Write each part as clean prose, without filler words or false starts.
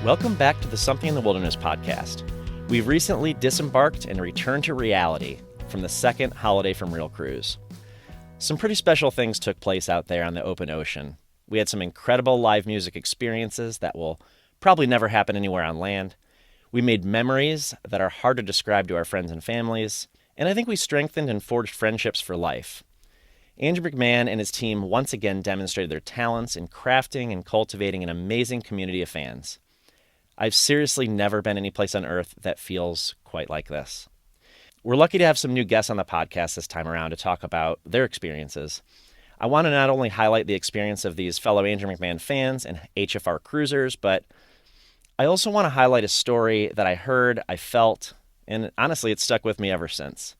Welcome back to the Something in the Wilderness podcast. We've recently disembarked and returned to reality from the second Holiday from Real cruise. Some pretty special things took place out there on the open ocean. We had some incredible live music experiences that will probably never happen anywhere on land. We made memories that are hard to describe to our friends and families, and I think we strengthened and forged friendships for life. Andrew McMahon and his team once again demonstrated their talents in crafting and cultivating an amazing community of fans. I've seriously never been any place on Earth that feels quite like this. We're lucky to have some new guests on the podcast this time around to talk about their experiences. I want to not only highlight the experience of these fellow Andrew McMahon fans and HFR cruisers, but I also want to highlight a story that I heard, I felt, and honestly, it's stuck with me ever since.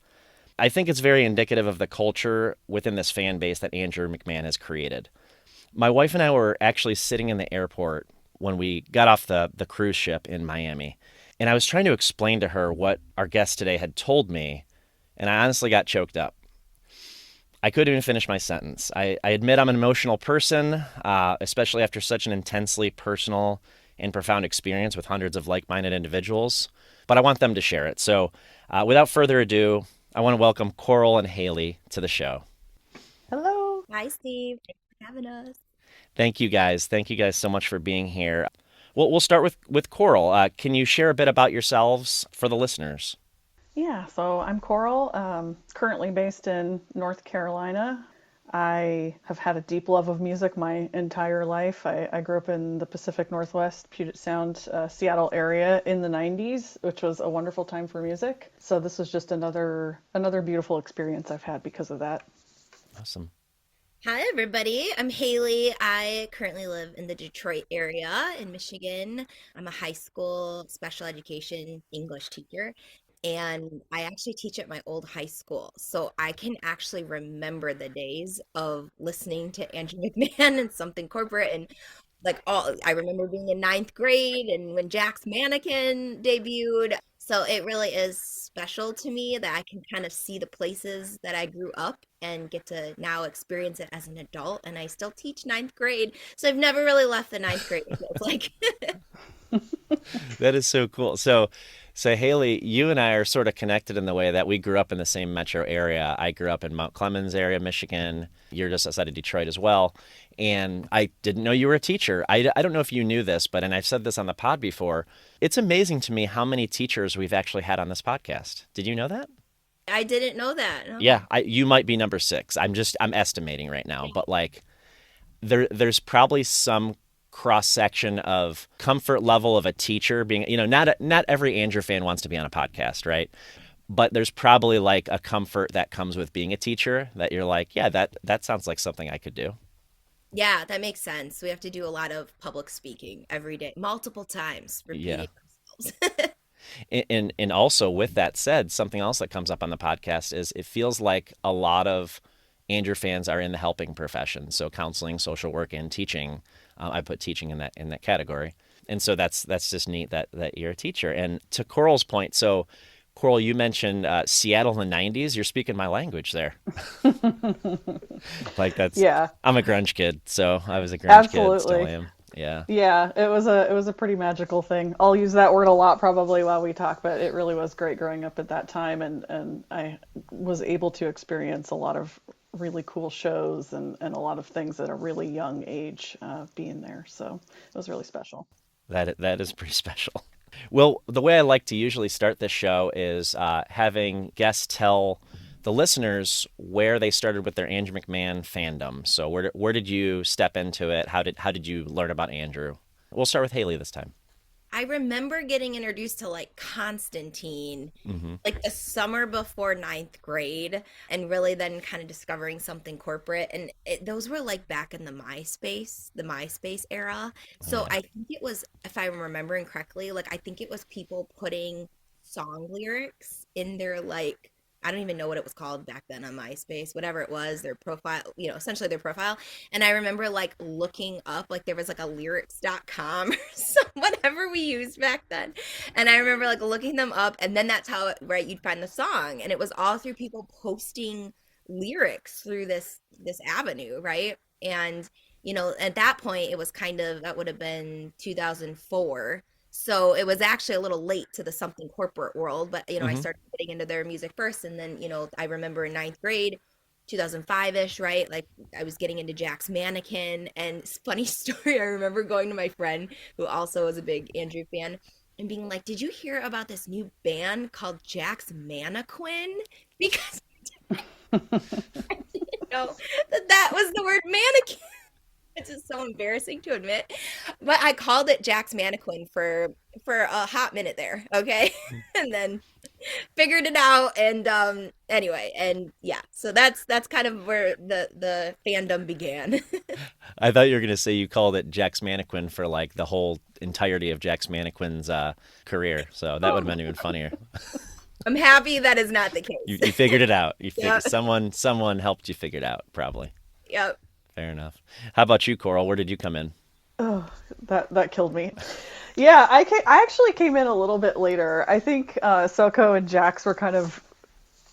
I think it's very indicative of the culture within this fan base that Andrew McMahon has created. My wife and I were actually sitting in the airport when we got off the cruise ship in Miami. And I was trying to explain to her what our guest today had told me, and I honestly got choked up. I couldn't even finish my sentence. I admit I'm an emotional person, especially after such an intensely personal and profound experience with hundreds of like-minded individuals, but I want them to share it. So without further ado, I want to welcome Coral and Hayley to the show. Hello. Hi, Steve. Thanks for having us. Thank you guys. Thank you guys so much for being here. We'll start with Coral. Can you share a bit about yourselves for the listeners? Yeah, so I'm Coral, currently based in North Carolina. I have had a deep love of music my entire life. I grew up in the Pacific Northwest, Puget Sound, Seattle area in the 90s, which was a wonderful time for music. So this was just another beautiful experience I've had because of that. Awesome. Hi, everybody. I'm Hayley. I currently live in the Detroit area in Michigan. I'm a high school special education English teacher, and I actually teach at my old high school. So I can actually remember the days of listening to Andrew McMahon and Something Corporate and I remember being in ninth grade and when Jack's Mannequin debuted. So it really is special to me that I can kind of see the places that I grew up and get to now experience it as an adult. And I still teach ninth grade. So I've never really left the ninth grade, it feels like. That is so cool. So Hayley, you and I are sort of connected in the way that we grew up in the same metro area. I grew up in Mount Clemens area, Michigan. You're just outside of Detroit as well. And I didn't know you were a teacher. I don't know if you knew this, and I've said this on the pod before. It's amazing to me how many teachers we've actually had on this podcast. Did you know that? I didn't know that. No. Yeah, you might be number 6. I'm estimating right now, but like there's probably some cross section of comfort level of a teacher being, not every Andrew fan wants to be on a podcast, right? But there's probably like a comfort that comes with being a teacher that you're like, yeah, that sounds like something I could do. Yeah, that makes sense. We have to do a lot of public speaking every day, multiple times, Yeah. repeating ourselves. And also with that said, something else that comes up on the podcast is it feels like a lot of Andrew fans are in the helping profession. So counseling, social work, and teaching. I put teaching in that category. And so that's just neat that you're a teacher. And to Coral's point, so Coral, you mentioned Seattle in the 90s. You're speaking my language there. Like Yeah, I'm a grunge kid, so I was a grunge kid, still absolutely. am. Yeah. Yeah, it was a pretty magical thing. I'll use that word a lot probably while we talk, but it really was great growing up at that time, and I was able to experience a lot of really cool shows and a lot of things at a really young age being there. So it was really special. That is pretty special. Well, the way I like to usually start this show is having guests tell the listeners where they started with their Andrew McMahon fandom. So where did you step into it? How did you learn about Andrew? We'll start with Hayley this time. I remember getting introduced to like Constantine Mm-hmm. like the summer before ninth grade and really then kind of discovering Something Corporate. And those were like back in the MySpace era. Oh So yeah. I think it was, if I'm remembering correctly, like I think it was people putting song lyrics in their like, I don't even know what it was called back then on MySpace, whatever it was, their profile, essentially their profile. And I remember like looking up, like there was like a lyrics.com or whatever we used back then. And I remember like looking them up, and then that's how, right, you'd find the song. And it was all through people posting lyrics through this avenue, right? And at that point, it was kind of, that would have been 2004. So it was actually a little late to the something corporate world, but I Hmm. started getting into their music first, and then I remember in ninth grade, 2005-ish, right? Like I was getting into Jack's Mannequin, and funny story, I remember going to my friend who also was a big Andrew fan and being like, "Did you hear about this new band called Jack's Mannequin?" Because I didn't know that was the word mannequin. It's just so embarrassing to admit, but I called it Jack's Mannequin for a hot minute there, okay? And then figured it out, and anyway, and yeah, so that's kind of where the fandom began. I thought you were going to say you called it Jack's Mannequin for like the whole entirety of Jack's Mannequin's career. So that would have been even funnier. I'm happy that is not the case. You figured it out. Yep. Someone helped you figure it out, probably. Yep. Fair enough. How about you, Coral? Where did you come in? Oh, that killed me. Yeah, I actually came in a little bit later. I think Soko and Jax were kind of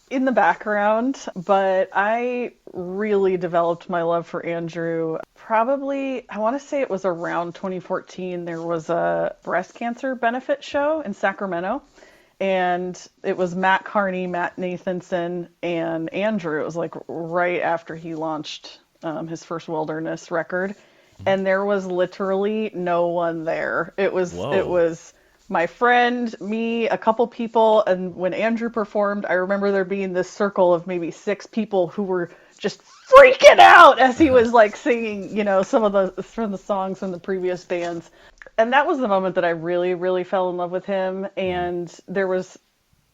in the background, but I really developed my love for Andrew. Probably, I want to say it was around 2014. There was a breast cancer benefit show in Sacramento, and it was Matt Carney, Matt Nathanson, and Andrew. It was like right after he launched his first Wilderness record, and there was literally no one there. It Whoa. was my friend, me, a couple people, and when Andrew performed, I remember there being this circle of maybe 6 people who were just freaking out as he was like singing, some of the songs from the previous bands. And that was the moment that I really, really fell in love with him. Mhm. And there was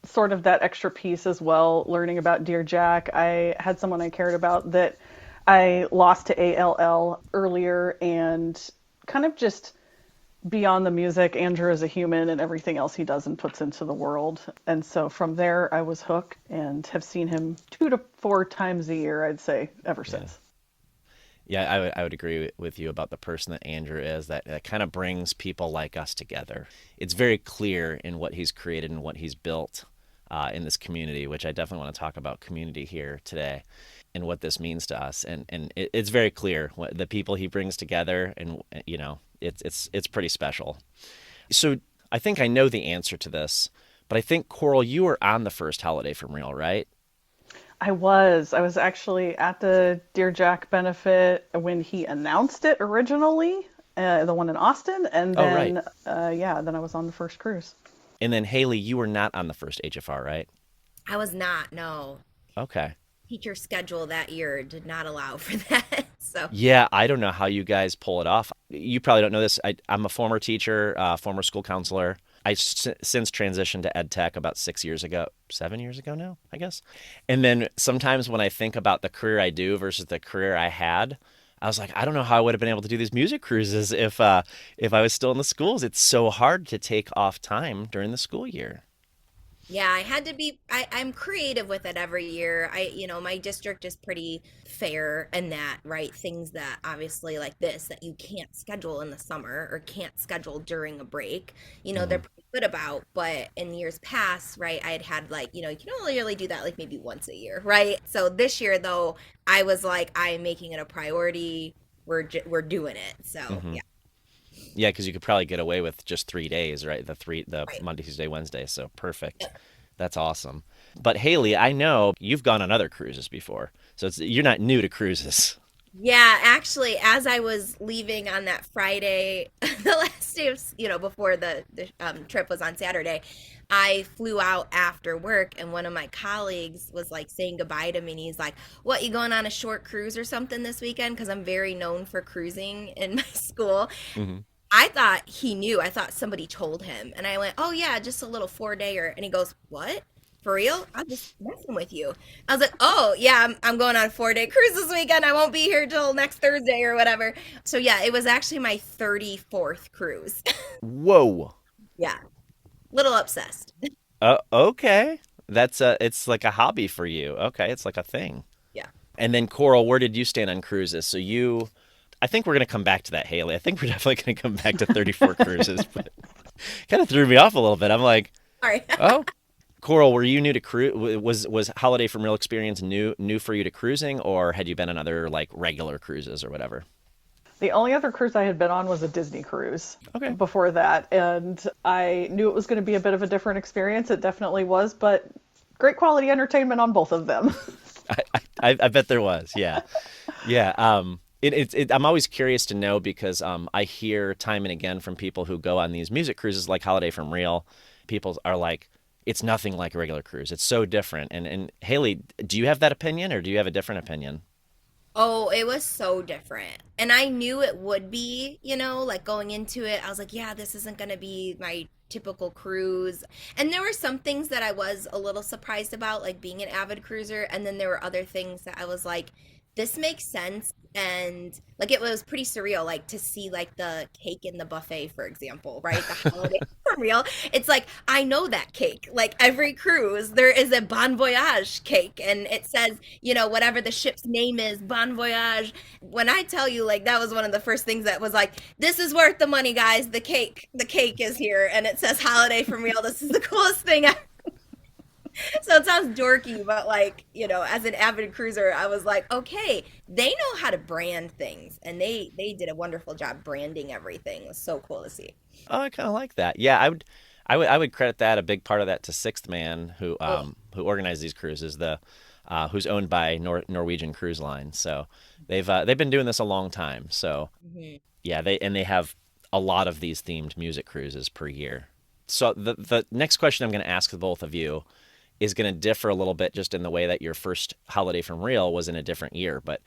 sort of that extra piece as well, learning about Dear Jack. I had someone I cared about that I lost to ALL earlier, and kind of just beyond the music, Andrew is a human and everything else he does and puts into the world. And so from there, I was hooked and have seen him 2 to 4 times a year, I'd say, ever Yeah. since. Yeah, I would agree with you about the person that Andrew is. That kind of brings people like us together. It's very clear in what he's created and what he's built in this community, which I definitely want to talk about community here today and what this means to us. And it's very clear what the people he brings together, and it's pretty special. So I think I know the answer to this, but I think Coral, you were on the first Holiday from Real, right? I was actually at the Dear Jack benefit when he announced it originally, the one in Austin, and Oh, right. then then I was on the first cruise. And then Haley, you were not on the first HFR, right? I was not, no. Okay. Teacher schedule that year did not allow for that. So, Yeah, I don't know how you guys pull it off. You probably don't know this. I'm a former teacher, former school counselor. Since transitioned to ed tech about 6 years ago, 7 years ago now, I guess. And then sometimes when I think about the career I do versus the career I had, I was like, I don't know how I would have been able to do these music cruises if I was still in the schools. It's so hard to take off time during the school year. yeah, I had to be I'm creative with it every year. My district is pretty fair in that, right? Things that obviously like this that you can't schedule in the summer or can't schedule during a break, they're Hmm. pretty good about. But in years past, right, I had like, you can only really do that like maybe once a year, right? So this year though, I was like, I'm making it a priority. We're doing it. So, Hmm. yeah. Yeah, because you could probably get away with just 3 days, right? The Right. Monday, Tuesday, Wednesday. So perfect. That's awesome. But Haley, I know you've gone on other cruises before, so you're not new to cruises. Yeah, actually, as I was leaving on that Friday, the last day of, before the trip was on Saturday, I flew out after work, and one of my colleagues was like saying goodbye to me, and he's like, "What, you going on a short cruise or something this weekend?" Because I'm very known for cruising in my school. Hmm. I thought he knew. I thought somebody told him. And I went, "Oh, yeah, just a little 4-dayer." And he goes, "What? For real? I'm just messing with you." I was like, "Oh, yeah, I'm going on a 4-day cruise this weekend. I won't be here till next Thursday or whatever." So, yeah, it was actually my 34th cruise. Whoa. Yeah, little obsessed. Okay. It's like a hobby for you. Okay, it's like a thing. Yeah. And then Coral, where did you stand on cruises? I think we're gonna come back to that, Haley. I think we're definitely gonna come back to 34 cruises, but kind of threw me off a little bit. I'm like, All right. oh, Coral, were you new to cruise? Was Holiday from Real Experience new for you to cruising, or had you been on other like regular cruises or whatever? The only other cruise I had been on was a Disney cruise Okay. before that, and I knew it was going to be a bit of a different experience. It definitely was, but great quality entertainment on both of them. I bet there was. Yeah. Yeah. I'm always curious to know because I hear time and again from people who go on these music cruises like Holiday from Real. People are like, it's nothing like a regular cruise. It's so different. And Haley, do you have that opinion or do you have a different opinion? Oh, it was so different. And I knew it would be, like going into it, I was like, yeah, this isn't going to be my typical cruise. And there were some things that I was a little surprised about, like being an avid cruiser. And then there were other things that I was like, this makes sense. And like it was pretty surreal, like to see like the cake in the buffet, for example, right? The holiday for real. It's like I know that cake. Like every cruise, there is a Bon Voyage cake, and it says, whatever the ship's name is, Bon Voyage. When I tell you, like that was one of the first things that was like, this is worth the money, guys. The cake is here, and it says Holiday from Real. This is the coolest thing ever. So it sounds dorky, but like, as an avid cruiser, I was like, okay, they know how to brand things, and they did a wonderful job branding everything. It was so cool to see. Oh, I kind of like that. Yeah, I would credit that a big part of that to Sixth Man, Oh, who organized these cruises, who's owned by Norwegian Cruise Line. So they've been doing this a long time. So mhm. yeah, they have a lot of these themed music cruises per year. So the next question I'm going to ask the both of you is going to differ a little bit just in the way that your first Holiday from Real was in a different year. But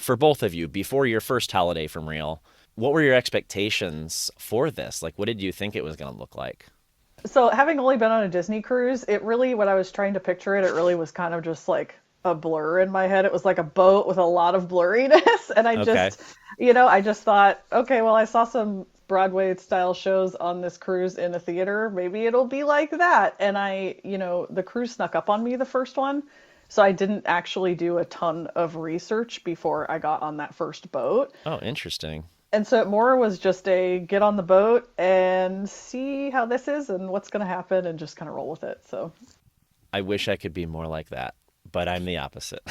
for both of you, before your first Holiday from Real, what were your expectations for this? Like, what did you think it was going to look like? So, having only been on a Disney cruise, it really, when I was trying to picture it, it really was kind of just like a blur in my head. It was like a boat with a lot of blurriness. And Okay. I just thought, okay, well, I saw some Broadway style shows on this cruise in a theater. Maybe it'll be like that. And the cruise snuck up on me the first one. So I didn't actually do a ton of research before I got on that first boat. Oh, interesting. And so it more was just a get on the boat and see how this is and what's going to happen and just kind of roll with it. So I wish I could be more like that, but I'm the opposite.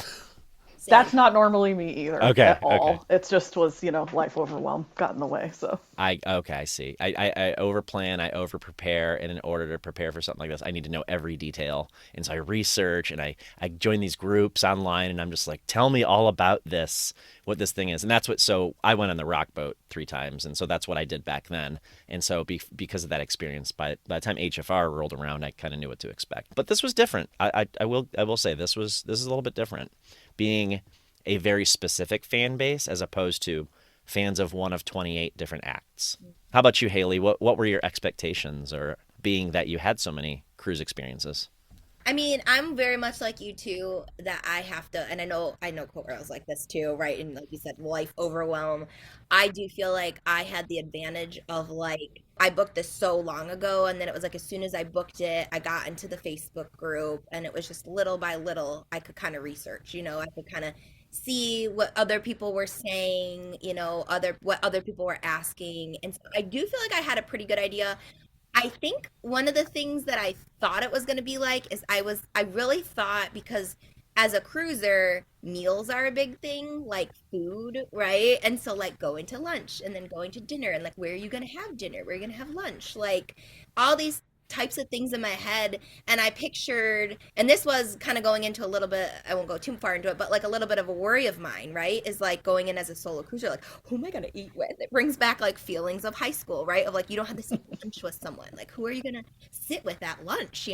that's Same. not normally me either Okay, at okay. all. It just was, life overwhelm got in the way. So I see. I over plan, I over prepare, and in order to prepare for something like this, I need to know every detail. And so I research and I join these groups online and I'm just like, tell me all about this, what this thing is. And that's what so I went on the rock boat 3 times, and so that's what I did back then. And so because of that experience, by the time HFR rolled around, I kind of knew what to expect. But this was different. I will say this is a little bit different. Being a very specific fan base as opposed to fans of one of 28 different acts. How about you, Haley? What were your expectations, or being that you had so many cruise experiences? I mean, I'm very much like you too, that I have to, and I know girls like this too, right? And like you said, life overwhelm. I do feel like I had the advantage of like I booked this so long ago, and then it was like as soon as I booked it, I got into the Facebook group, and it was just little by little I could kind of research, I could kind of see what other people were saying, other what other people were asking, and so I do feel like I had a pretty good idea. I think one of the things that I thought it was going to be like is I really thought, because as a cruiser, meals are a big thing, like food, right? And so like going to lunch and then going to dinner, and like where are you going to have dinner? Where are you going to have lunch? Like all these types of things in my head, and I pictured, and this was kind of going into a little bit, I won't go too far into it, but like a little bit of a worry of mine, right? Is like going in as a solo cruiser, like who am I going to eat with? It brings back like feelings of high school, right? Of like you don't have to sit lunch with someone, like who are you going to sit with at lunch?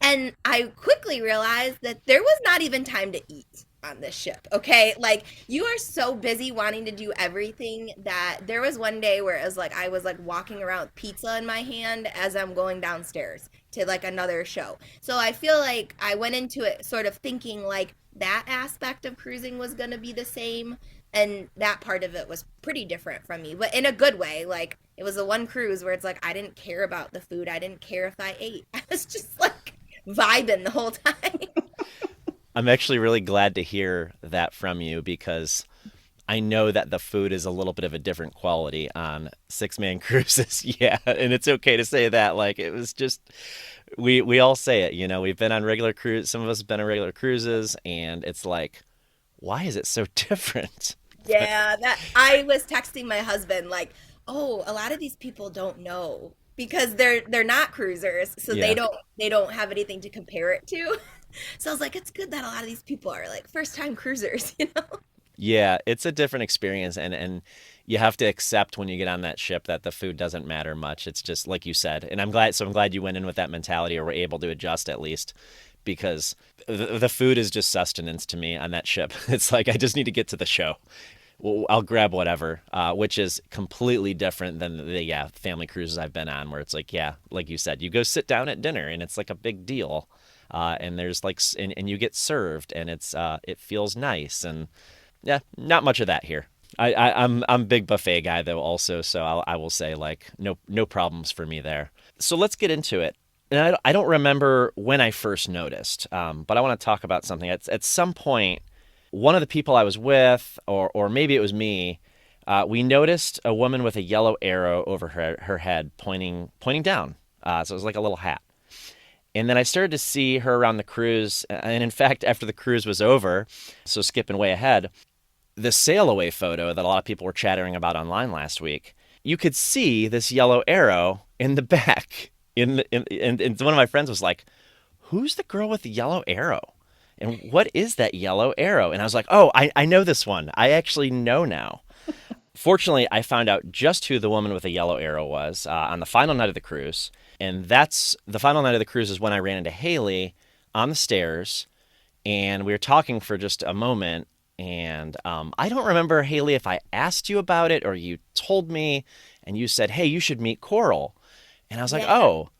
And I quickly realized that there was not even time to eat on this ship. Okay. Like you are so busy wanting to do everything that there was one day where it was like I was like walking around with pizza in my hand as I'm going downstairs to like another show. So I feel like I went into it sort of thinking like that aspect of cruising was going to be the same. And that part of it was pretty different from me, but in a good way. Like it was the one cruise where it's like I didn't care about the food. I didn't care if I ate. I was just like vibing the whole time. I'm actually really glad to hear that from you because I know that the food is a little bit of a different quality on 6 man cruises. Yeah, and it's okay to say that. Like it was just we all say it, we've been on regular cruise, some of us have been on regular cruises, and it's like, why is it so different? Yeah, that I was texting my husband like, "Oh, a lot of these people don't know because they're not cruisers, so Yeah. they don't have anything to compare it to." So I was like, "It's good that a lot of these people are like first time cruisers, you know?" Yeah, it's a different experience, and you have to accept when you get on that ship that the food doesn't matter much. It's just like you said, and I'm glad you went in with that mentality, or were able to adjust at least, because the food is just sustenance to me on that ship. It's like I just need to get to the show. Well, I'll grab whatever, which is completely different than the family cruises I've been on, where it's like, yeah, like you said, you go sit down at dinner and it's like a big deal, and there's like and you get served and it feels nice, and yeah, not much of that here. I'm a big buffet guy though also, so I will say like no problems for me there. So let's get into it. And I don't remember when I first noticed, but I want to talk about something. At some point, one of the people I was with, or maybe it was me, we noticed a woman with a yellow arrow over her head pointing down. So it was like a little hat. And then I started to see her around the cruise. And in fact, after the cruise was over, so skipping way ahead, the sail away photo that a lot of people were chattering about online last week, you could see this yellow arrow in the back. And one of my friends was like, "Who's the girl with the yellow arrow? And what is that yellow arrow?" And I was like, "Oh, I know this one. I actually know now." Fortunately, I found out just who the woman with the yellow arrow was on the final night of the cruise. And that's the final night of the cruise is when I ran into Hayley on the stairs. And we were talking for just a moment. And I don't remember, Hayley, if I asked you about it or you told me and you said, "Hey, you should meet Coral." And I was like, Yeah. "Oh,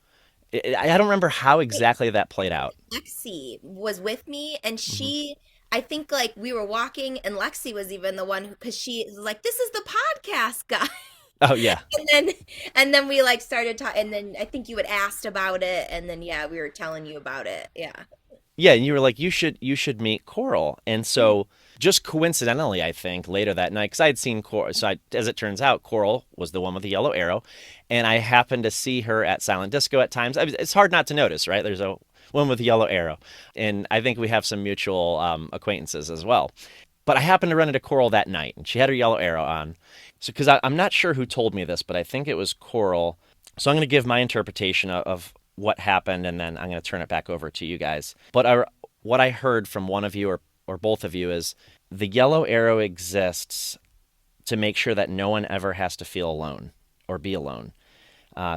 I don't remember how exactly that played out." Lexi was with me, and Hmm. I think like we were walking, and Lexi was even the one because she was like, "This is the podcast guy." Oh, yeah. And then, and then we like started talking, and then I think you had asked about it, and then yeah, we were telling you about it. Yeah. Yeah, and you were like, you should meet Coral." And Mhm. so just coincidentally, I think later that night, because I had seen Coral, so as it turns out, Coral was the one with the yellow arrow, and I happened to see her at Silent Disco at times. It's hard not to notice, right? There's a one with a yellow arrow, and I think we have some mutual acquaintances as well. But I happened to run into Coral that night, and she had her yellow arrow on. So, because I'm not sure who told me this, but I think it was Coral. So I'm going to give my interpretation of what happened, and then I'm going to turn it back over to you guys. But what I heard from one of you or both of you is the yellow arrow exists to make sure that no one ever has to feel alone or be alone.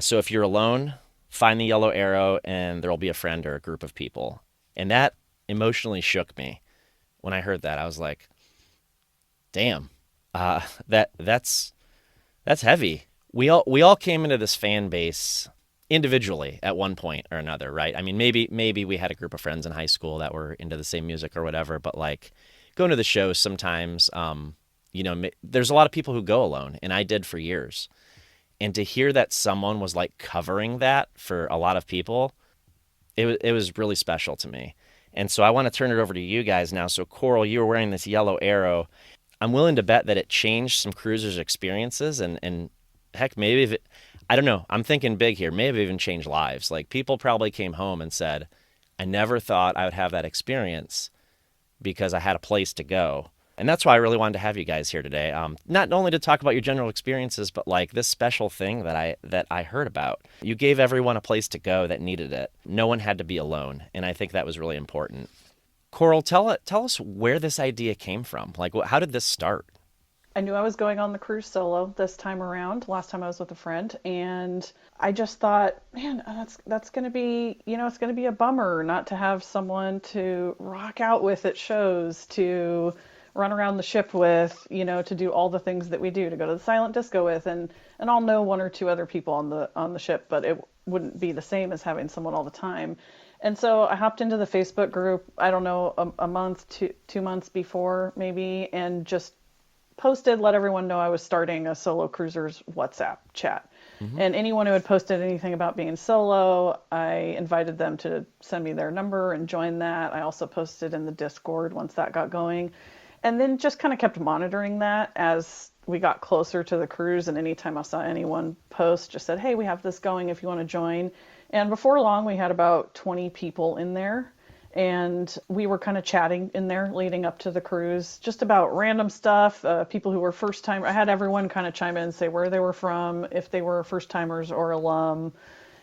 So if you're alone, find the yellow arrow, and there will be a friend or a group of people. And that emotionally shook me when I heard that. I was like, "Damn, that's heavy." We all came into this fan base individually at one point or another, right? I mean, maybe we had a group of friends in high school that were into the same music or whatever, but like going to the shows sometimes, there's a lot of people who go alone, and I did for years. And to hear that someone was like covering that for a lot of people, it was really special to me. And so I want to turn it over to you guys now. So Coral, you were wearing this yellow arrow. I'm willing to bet that it changed some cruisers' experiences, and heck, maybe if it, I don't know. I'm thinking big here. Maybe even changed lives. Like people probably came home and said, "I never thought I would have that experience because I had a place to go." And that's why I really wanted to have you guys here today. Not only to talk about your general experiences, but like this special thing that I heard about. You gave everyone a place to go that needed it. No one had to be alone, and I think that was really important. Coral, tell us where this idea came from. Like, how did this start? I knew I was going on the cruise solo this time around. Last time I was with a friend, and I just thought, man, that's going to be, it's going to be a bummer not to have someone to rock out with at shows, to run around the ship with, to do all the things that we do, to go to the silent disco with, and I'll know one or two other people on the ship, but it wouldn't be the same as having someone all the time. And so I hopped into the Facebook group, I don't know, a month, 2 months before maybe, and just posted, let everyone know I was starting a solo cruisers WhatsApp chat. Hmm. And anyone who had posted anything about being solo, I invited them to send me their number and join that. I also posted in the Discord once that got going. And then just kind of kept monitoring that as we got closer to the cruise. And anytime I saw anyone post, just said, "Hey, we have this going if you want to join." And before long, we had about 20 people in there. And we were kind of chatting in there leading up to the cruise, just about random stuff. People who were first time. I had everyone kind of chime in and say where they were from, if they were first timers or alum,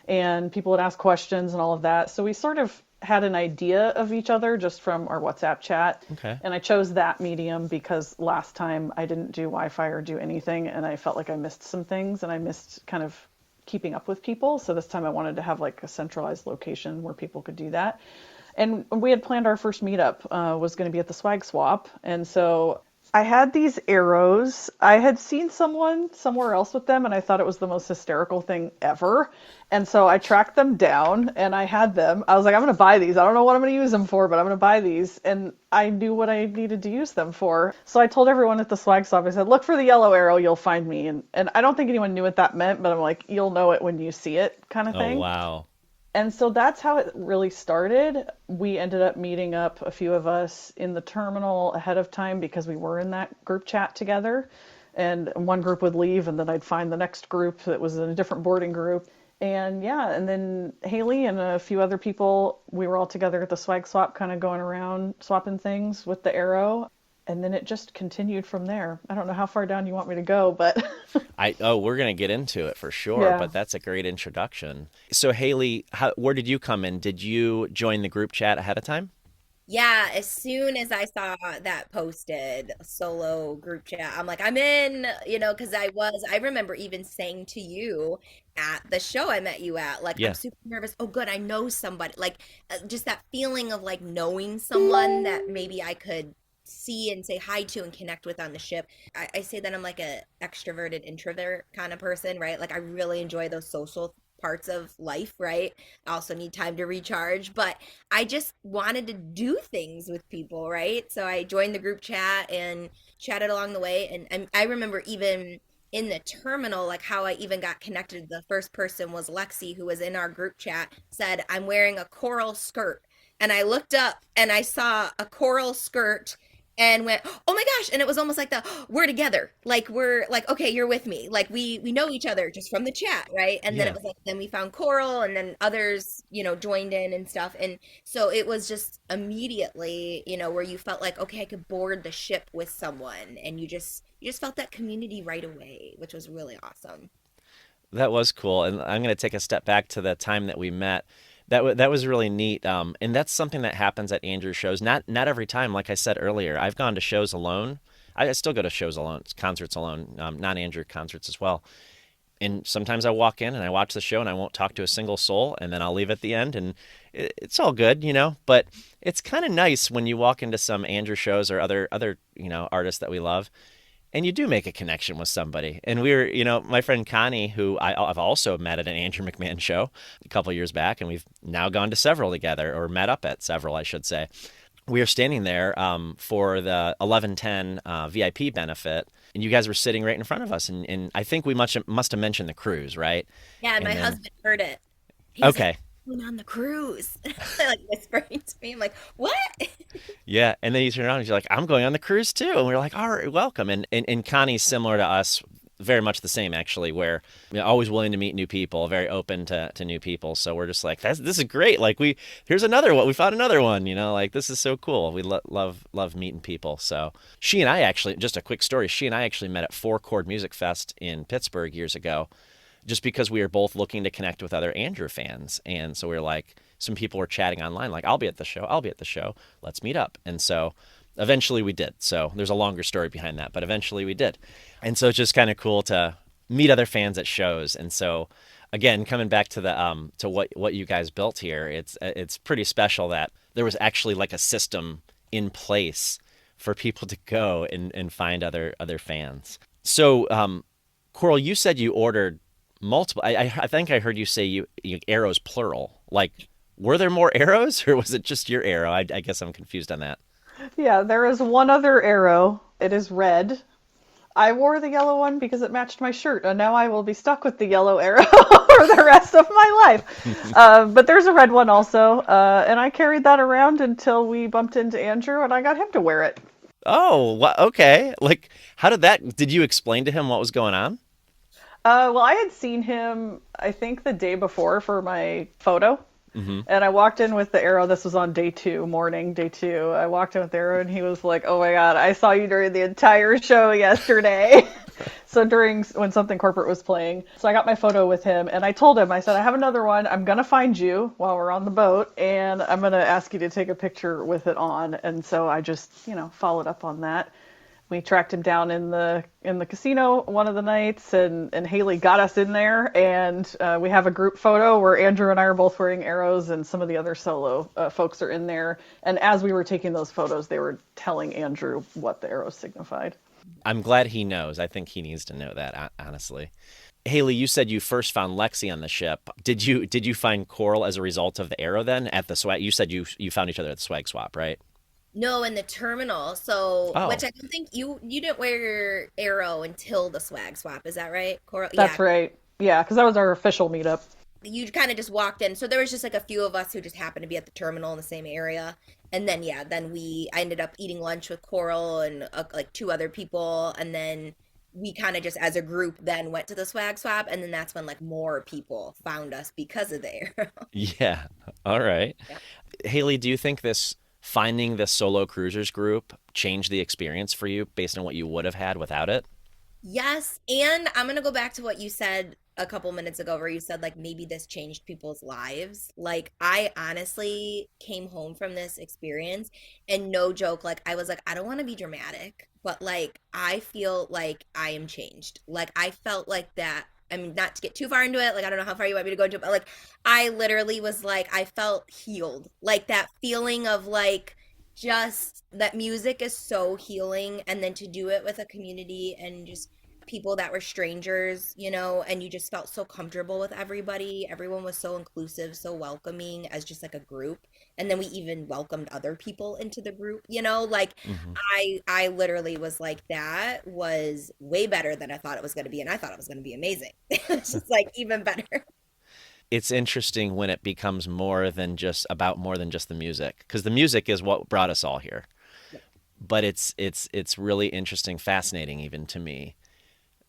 and people would ask questions and all of that. So we sort of had an idea of each other just from our WhatsApp chat. Okay. And I chose that medium because last time I didn't do Wi-Fi or do anything, and I felt like I missed some things, and I missed kind of keeping up with people. So this time I wanted to have like a centralized location where people could do that. And we had planned our first meetup was going to be at the swag swap. And so I had these arrows. I had seen someone somewhere else with them, and I thought it was the most hysterical thing ever. And so I tracked them down and I had them. I was like, I'm going to buy these. I don't know what I'm going to use them for, but I'm going to buy these. And I knew what I needed to use them for. So I told everyone at the swag swap, I said, look for the yellow arrow, you'll find me. And I don't think anyone knew what that meant, but I'm like, you'll know it when you see it kind of thing. Oh, wow. And so that's how it really started. We ended up meeting up, a few of us, in the terminal ahead of time because we were in that group chat together. And one group would leave, and then I'd find the next group that was in a different boarding group. And yeah, and then Hayley and a few other people, we were all together at the swag swap, kind of going around swapping things with the arrow. And then it just continued from there. I don't know how far down you want me to go, but we're going to get into it for sure, Yeah. but that's a great introduction. So Hayley, where did you come in? Did you join the group chat ahead of time? Yeah, as soon as I saw that posted solo group chat, I'm like, I'm in, because I remember even saying to you at the show I met you at, like, I'm Yeah. super nervous. Oh, good, I know somebody. Like, just that feeling of like knowing someone that maybe I could see and say hi to and connect with on the ship. I say that I'm like a extroverted introvert kind of person, right? Like I really enjoy those social parts of life, right? I also need time to recharge, but I just wanted to do things with people, right? So I joined the group chat and chatted along the way. And I remember even in the terminal, like how I even got connected. The first person was Lexi, who was in our group chat, said, I'm wearing a coral skirt. And I looked up and I saw a coral skirt and went, oh my gosh. And it was almost like we're together. Like we're like, okay, you're with me. Like we know each other just from the chat, right? And then Yeah. it was like, then we found Coral and then others, joined in and stuff. And so it was just immediately, where you felt like, okay, I could board the ship with someone. And you just felt that community right away, which was really awesome. That was cool. And I'm going to take a step back to the time that we met. That was really neat. And that's something that happens at Andrew shows. Not every time. Like I said earlier, I've gone to shows alone. I still go to shows alone, concerts alone, non-Andrew concerts as well. And sometimes I walk in and I watch the show and I won't talk to a single soul, and then I'll leave at the end, and it's all good, But it's kind of nice when you walk into some Andrew shows or other artists that we love, and you do make a connection with somebody. And we were, my friend Connie, who I've also met at an Andrew McMahon show a couple years back, and we've now gone to several together, or met up at several, I should say. We were standing there for the 11:10 VIP benefit, and you guys were sitting right in front of us. And I think we must have mentioned the cruise, right? Yeah, and my And then, husband heard it. He was like, okay. "Going on the cruise," like whispering to me. I'm like, "What?" Yeah. And then you turn around and you're like, I'm going on the cruise too. And we are like, all right, welcome. And Connie's similar to us, very much the same, actually, where always willing to meet new people, very open to new people. So we're just like, this is great. Like here's another one. We found another one, like this is so cool. We love meeting people. So she and I actually, just a quick story, she and I actually met at Four Chord Music Fest in Pittsburgh years ago, just because we were both looking to connect with other Andrew fans. And so we were like, some people were chatting online, like, I'll be at the show. Let's meet up. And so eventually we did. So there's a longer story behind that, but eventually we did. And so it's just kind of cool to meet other fans at shows. And so again, coming back to the to what you guys built here, it's pretty special that there was actually like a system in place for people to go and find other fans. So Coral, you said you ordered multiple. I think I heard you say you arrows plural. Like, were there more arrows, or was it just your arrow? I guess I'm confused on that. yeah, there is one other arrow. It is red. I wore the yellow one because it matched my shirt, and now I will be stuck with the yellow arrow for the rest of my life. But there's a red one also, and I carried that around until we bumped into Andrew, and I got him to wear it. Oh, okay. Like, how did you explain to him what was going on? Well, I had seen him, I think, the day before for my photo. Mm-hmm. And I walked in with the arrow. This was on day 2, morning, day 2. I walked in with the arrow, and he was like, "Oh my God, I saw you during the entire show yesterday." So when something corporate was playing. So I got my photo with him, and I told him, I said, "I have another one. I'm going to find you while we're on the boat, and I'm going to ask you to take a picture with it on." And so I just, followed up on that. We tracked him down in the casino one of the nights, and Hayley got us in there, and we have a group photo where Andrew and I are both wearing arrows, and some of the other solo folks are in there. And as we were taking those photos, they were telling Andrew what the arrows signified. I'm glad he knows. I think he needs to know that, honestly. Hayley, you said you first found Lexi on the ship. Did you find Coral as a result of the arrow then at the swag? You said you found each other at the swag swap, right? No, in the terminal. So, Oh, which I don't think you didn't wear your arrow until the swag swap. Is that right, Coral? Yeah, That's right. Yeah, because that was our official meetup. you kind of just walked in. So there was just like a few of us who just happened to be at the terminal in the same area. And then yeah, then I ended up eating lunch with Coral and like 2 other people, and then we kind of just as a group then went to the swag swap, and then that's when like more people found us because of the arrow. yeah. All right. Yeah. Hayley, do you think this finding this solo cruisers group changed the experience for you based on what you would have had without it? Yes, and I'm gonna go back to what you said a couple minutes ago where you said like maybe this changed people's lives. Like I honestly came home from this experience and no joke, like I was like, I don't want to be dramatic, but like I feel like I am changed. Like I felt like that. I mean, not to get too far into it, like I don't know how far you want me to go into it, but like I literally was like, I felt healed. Like that feeling of like just that music is so healing, and then to do it with a community and just people that were strangers, and you just felt so comfortable with everybody. Everyone was so inclusive, so welcoming as just like a group. And then we even welcomed other people into the group, like Hmm. I literally was like that was way better than I thought it was going to be, and I thought it was going to be amazing. It's just like even better. It's interesting when it becomes more than just the music, because the music is what brought us all here. But it's really interesting, fascinating even to me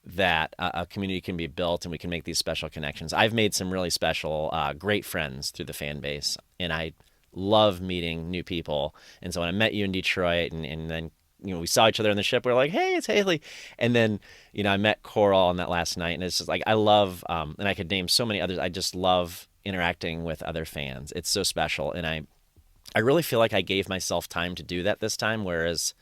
that a community can be built and we can make these special connections. I've made some really special, great friends through the fan base, and I love meeting new people. And so when I met you in Detroit, and then we saw each other on the ship, we are like, hey, it's Hayley. And then I met Coral on that last night, and it's just like I love, and I could name so many others. I just love interacting with other fans. It's so special, and I really feel like I gave myself time to do that this time, whereas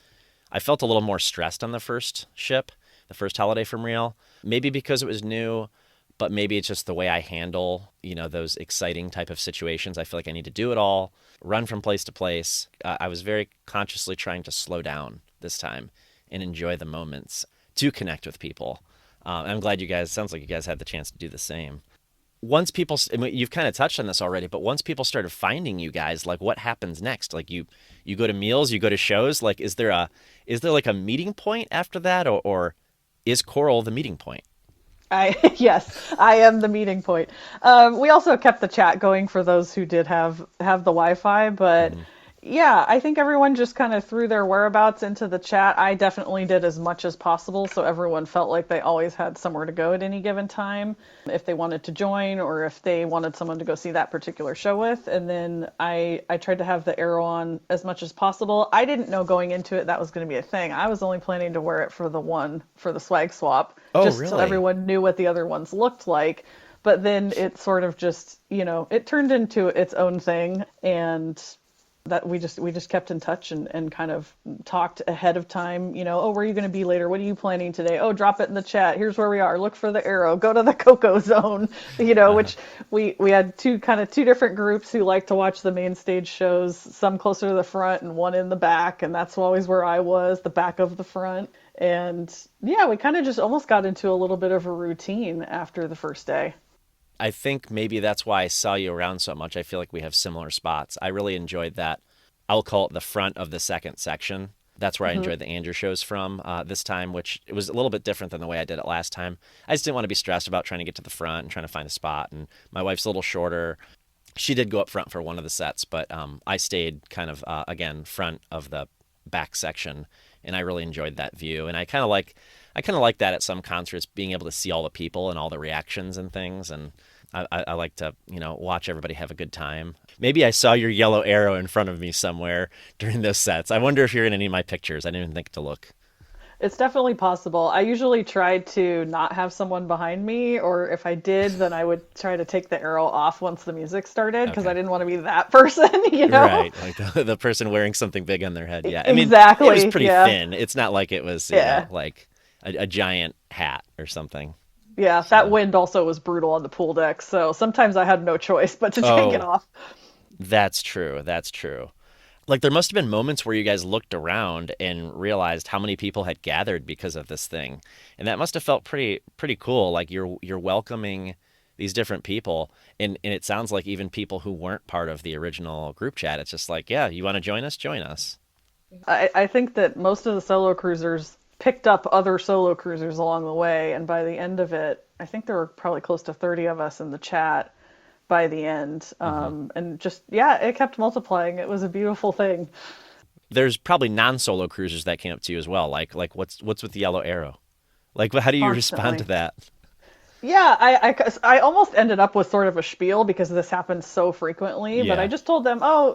I felt a little more stressed on the first ship, the first holiday from Real. Maybe because it was new, but maybe it's just the way I handle, those exciting type of situations. I feel like I need to do it all, run from place to place. I was very consciously trying to slow down this time and enjoy the moments to connect with people. I'm glad sounds like you guys had the chance to do the same. Once people, I mean, you've kind of touched on this already, but once people started finding you guys, like what happens next? Like you go to meals, you go to shows. Like, is there like a meeting point after that, or is Coral the meeting point? Yes, I am the meeting point. We also kept the chat going for those who did have the Wi-Fi, but Hmm. yeah, I think everyone just kind of threw their whereabouts into the chat. I definitely did as much as possible, so everyone felt like they always had somewhere to go at any given time if they wanted to join or if they wanted someone to go see that particular show with. And then I tried to have the arrow on as much as possible. I didn't know going into it that was going to be a thing. I was only planning to wear it for the swag swap, Oh, just so really? everyone knew what the other ones looked like. But then it sort of just, it turned into its own thing, and that we just kept in touch and kind of talked ahead of time, oh, where are you going to be later? What are you planning today? Oh, drop it in the chat. Here's where we are. Look for the arrow. Go to the cocoa zone, Uh-huh. which we had two different groups who like to watch the main stage shows, some closer to the front and one in the back, and that's always where I was, the back of the front. And yeah, we kind of just almost got into a little bit of a routine after the first day. I think maybe that's why I saw you around so much. I feel like we have similar spots. I really enjoyed that. I'll call it the front of the second section. That's where I Hmm. enjoyed the Andrew shows from this time, which it was a little bit different than the way I did it last time. I just didn't want to be stressed about trying to get to the front and trying to find a spot. And my wife's a little shorter. She did go up front for one of the sets, but I stayed kind of, again, front of the back section. And I really enjoyed that view. And I kind of like that at some concerts, being able to see all the people and all the reactions and things. And I like to, watch everybody have a good time. Maybe I saw your yellow arrow in front of me somewhere during those sets. I wonder if you're in any of my pictures. I didn't even think to look. It's definitely possible. I usually tried to not have someone behind me, or if I did, then I would try to take the arrow off once the music started because I Okay. didn't want to be that person, you know? Right, like the person wearing something big on their head. Yeah, I mean, it was Exactly. pretty Yeah. thin. It's not like it was, Yeah. like a giant hat or something. Yeah. That So, wind also was brutal on the pool deck, so sometimes I had no choice but to take it oh, off. that's true. That's true. Like there must have been moments where you guys looked around and realized how many people had gathered because of this thing. And that must have felt pretty cool. Like you're welcoming these different people and it sounds like even people who weren't part of the original group chat. It's just like, yeah, you want to join us? Join us. I think that most of the solo cruisers picked up other solo cruisers along the way, and by the end of it, I think there were probably close to 30 of us in the chat by the end. Hmm. And just, yeah, it kept multiplying. It was a beautiful thing. There's probably non-solo cruisers that came up to you as well. Like what's with the yellow arrow? Like how do you respond to Constantly. that? Yeah, 'cause I almost ended up with sort of a spiel because this happens so frequently, but I Yeah. just told them, oh,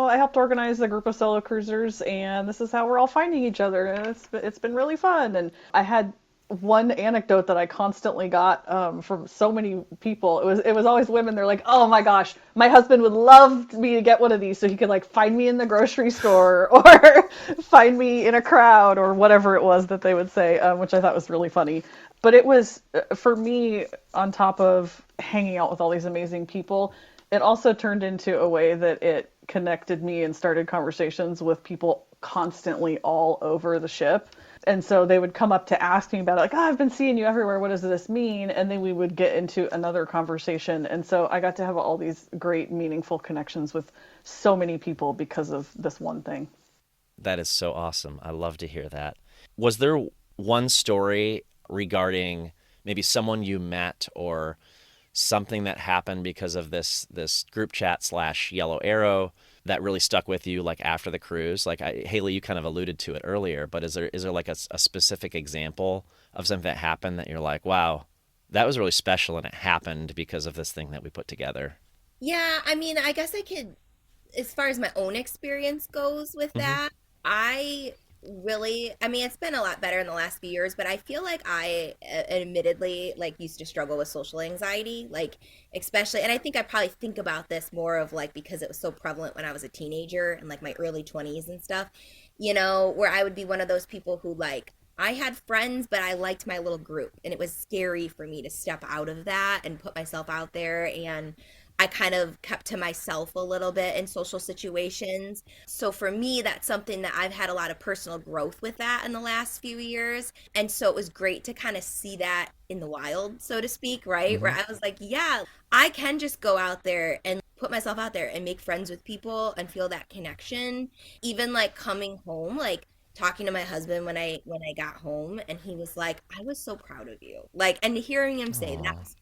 I helped organize a group of solo cruisers, and this is how we're all finding each other, and it's been really fun. And I had one anecdote that I constantly got from so many people. It was always women. They're like, oh my gosh, my husband would love me to get one of these so he could like find me in the grocery store or find me in a crowd or whatever it was that they would say, which I thought was really funny. But it was, for me, on top of hanging out with all these amazing people, it also turned into a way that it connected me and started conversations with people constantly all over the ship. And so they would come up to ask me about it, like, oh, I've been seeing you everywhere. What does this mean? And then we would get into another conversation. And so I got to have all these great, meaningful connections with so many people because of this one thing. That is so awesome. I love to hear that. Was there one story regarding maybe someone you met or something that happened because of this group chat slash yellow arrow that really stuck with you like after the cruise? Like Haley, you kind of alluded to it earlier, but is there like a specific example of something that happened that you're like, wow, that was really special and it happened because of this thing that we put together? Yeah, I mean, I guess I could, as far as my own experience goes with Hmm. that, I I mean, it's been a lot better in the last few years, but I feel like I admittedly like used to struggle with social anxiety, like especially, and I think I probably think about this more of like because it was so prevalent when I was a teenager and like my early 20s and stuff, where I would be one of those people who like I had friends, but I liked my little group, and it was scary for me to step out of that and put myself out there and I kind of kept to myself a little bit in social situations. So for me, that's something that I've had a lot of personal growth with that in the last few years. And so it was great to kind of see that in the wild, so to speak, right? Where Hmm. I was like, yeah, I can just go out there and put myself out there and make friends with people and feel that connection. Even like coming home, like talking to my husband when I got home and he was like, I was so proud of you. Like and hearing him say that Oh, was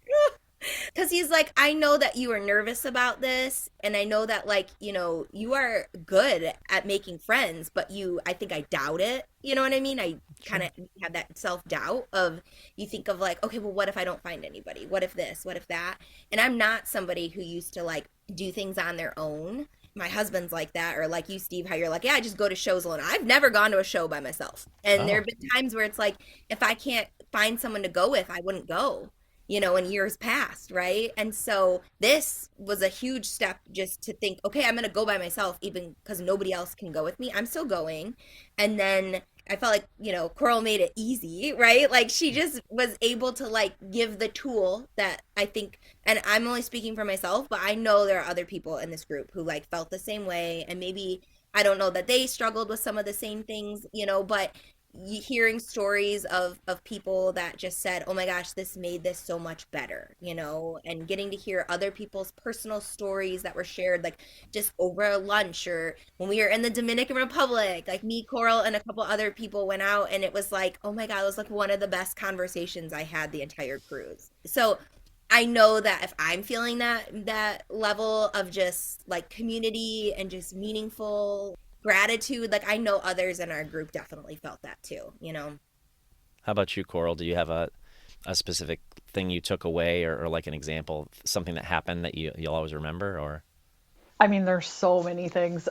because he's like, I know that you are nervous about this, and I know that, like, you are good at making friends, but I think I doubt it. You know what I mean? I kind sure. of have that self doubt of you think of, like, okay, well, what if I don't find anybody? What if this? What if that? And I'm not somebody who used to, like, do things on their own. My husband's like that, or like you, Steve, how you're like, yeah, I just go to shows alone. I've never gone to a show by myself. And there Oh, have been times where it's like, if I can't find someone to go with, I wouldn't go in years past, right? And so this was a huge step just to think, okay, I'm going to go by myself, even because nobody else can go with me. I'm still going. And then I felt like, Coral made it easy, right? Like she just was able to like give the tool that I think, and I'm only speaking for myself, but I know there are other people in this group who like felt the same way. And maybe I don't know that they struggled with some of the same things, but hearing stories of people that just said, "Oh my gosh, this made this so much better," and getting to hear other people's personal stories that were shared, like just over a lunch or when we were in the Dominican Republic, like me, Coral, and a couple other people went out, and it was like, oh my God, it was like one of the best conversations I had the entire cruise. So I know that if I'm feeling that level of just like community and just meaningful gratitude, like I know others in our group definitely felt that too. how about you, Coral? Do you have a specific thing you took away, or like an example, something that happened that you'll always remember? Or I mean, there's so many things.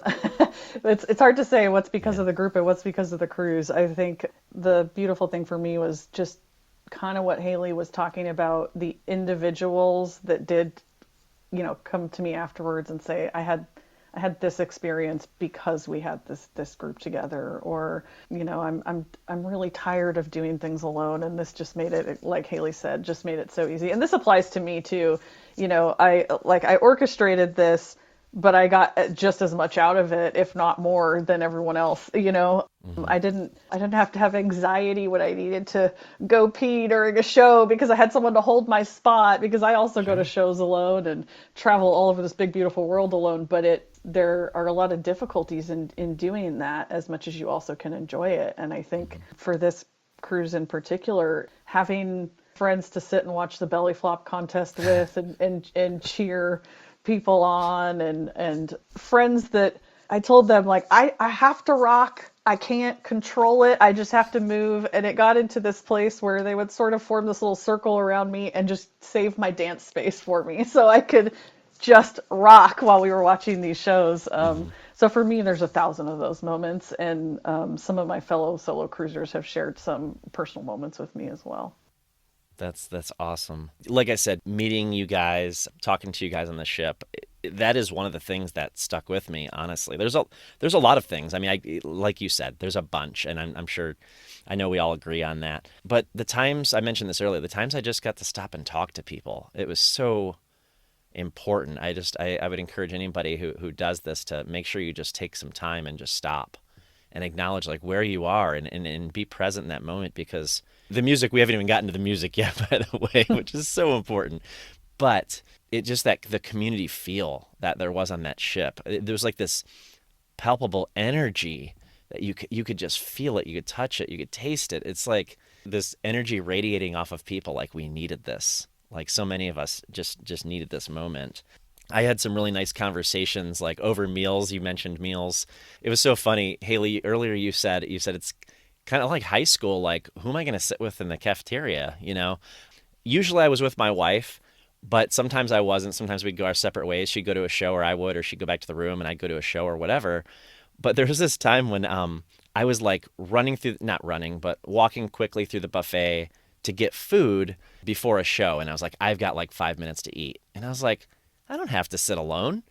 It's hard to say what's because yeah, of the group and what's because of the cruise. I think the beautiful thing for me was just kind of what Haley was talking about, the individuals that did, come to me afterwards and say, I had this experience because we had this group together, or I'm really tired of doing things alone, and this just made it, like Haley said, just made it so easy. And this applies to me too. I orchestrated this, but I got just as much out of it, if not more, than everyone else. hmm I didn't have to have anxiety when I needed to go pee during a show because I had someone to hold my spot, because I also go to sure, shows alone and travel all over this big beautiful world alone. But there are a lot of difficulties in doing that, as much as you also can enjoy it. And I think hmm for this cruise in particular, having friends to sit and watch the belly flop contest with, and cheer people on, and friends that I told them, like, I have to rock. I can't control it. I just have to move. And it got into this place where they would sort of form this little circle around me and just save my dance space for me so I could just rock while we were watching these shows. hmm So for me, there's 1,000 of those moments. And some of my fellow solo cruisers have shared some personal moments with me as well. That's awesome. Like I said, meeting you guys, talking to you guys on the ship, that is one of the things that stuck with me. Honestly, there's a lot of things. I mean, like you said, there's a bunch, and I'm sure, I know we all agree on that. But the times I mentioned this earlier, the times I just got to stop and talk to people, it was so important. I would encourage anybody who does this to make sure you just take some time and just stop and acknowledge like where you are, and be present in that moment, because the music, we haven't even gotten to the music yet, by the way, which is so important. But it just, that the community feel that there was on that ship, there was like this palpable energy that you could just feel it, you could touch it, you could taste it. It's like this energy radiating off of people, like we needed this. Like so many of us just needed this moment. I had some really nice conversations, like over meals. You mentioned meals. It was so funny, Haley. Earlier, you said it's kind of like high school. Like, who am I going to sit with in the cafeteria? Usually I was with my wife, but sometimes I wasn't. Sometimes we'd go our separate ways. She'd go to a show, or I would, or she'd go back to the room, and I'd go to a show or whatever. But there was this time when I was like running through, not running, but walking quickly through the buffet to get food before a show, and I was like, I've got like 5 minutes to eat, and I was like, I don't have to sit alone.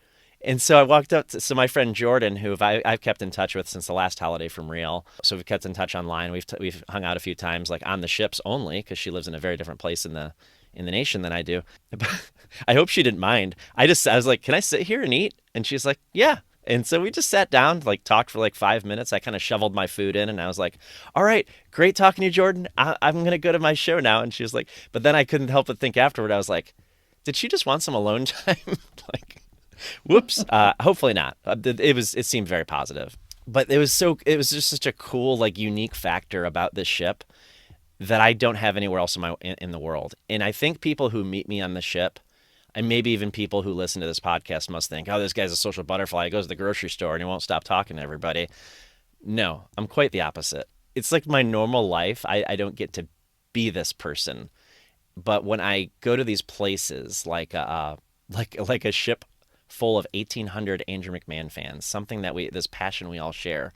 And so I walked up to, so my friend Jordan, who I've kept in touch with since the last holiday from Rio. So we've kept in touch online. We've hung out a few times, like on the ships only, because she lives in a very different place in the nation than I do. I hope she didn't mind. I was like, can I sit here and eat? And she's like, yeah. And so we just sat down, like talked for like 5 minutes. I kind of shoveled my food in, and I was like, all right, great talking to you, Jordan. I'm going to go to my show now. And she was like, but then I couldn't help but think afterward, I was like, did she just want some alone time? Like, whoops. Hopefully not. It seemed very positive, but it was just such a cool, like, unique factor about this ship that I don't have anywhere else in the world. And I think people who meet me on the ship, and maybe even people who listen to this podcast, must think, oh, this guy's a social butterfly. He goes to the grocery store and he won't stop talking to everybody. No, I'm quite the opposite. It's like my normal life. I don't get to be this person. But when I go to these places, like a ship full of 1,800 Andrew McMahon fans, something that this passion we all share,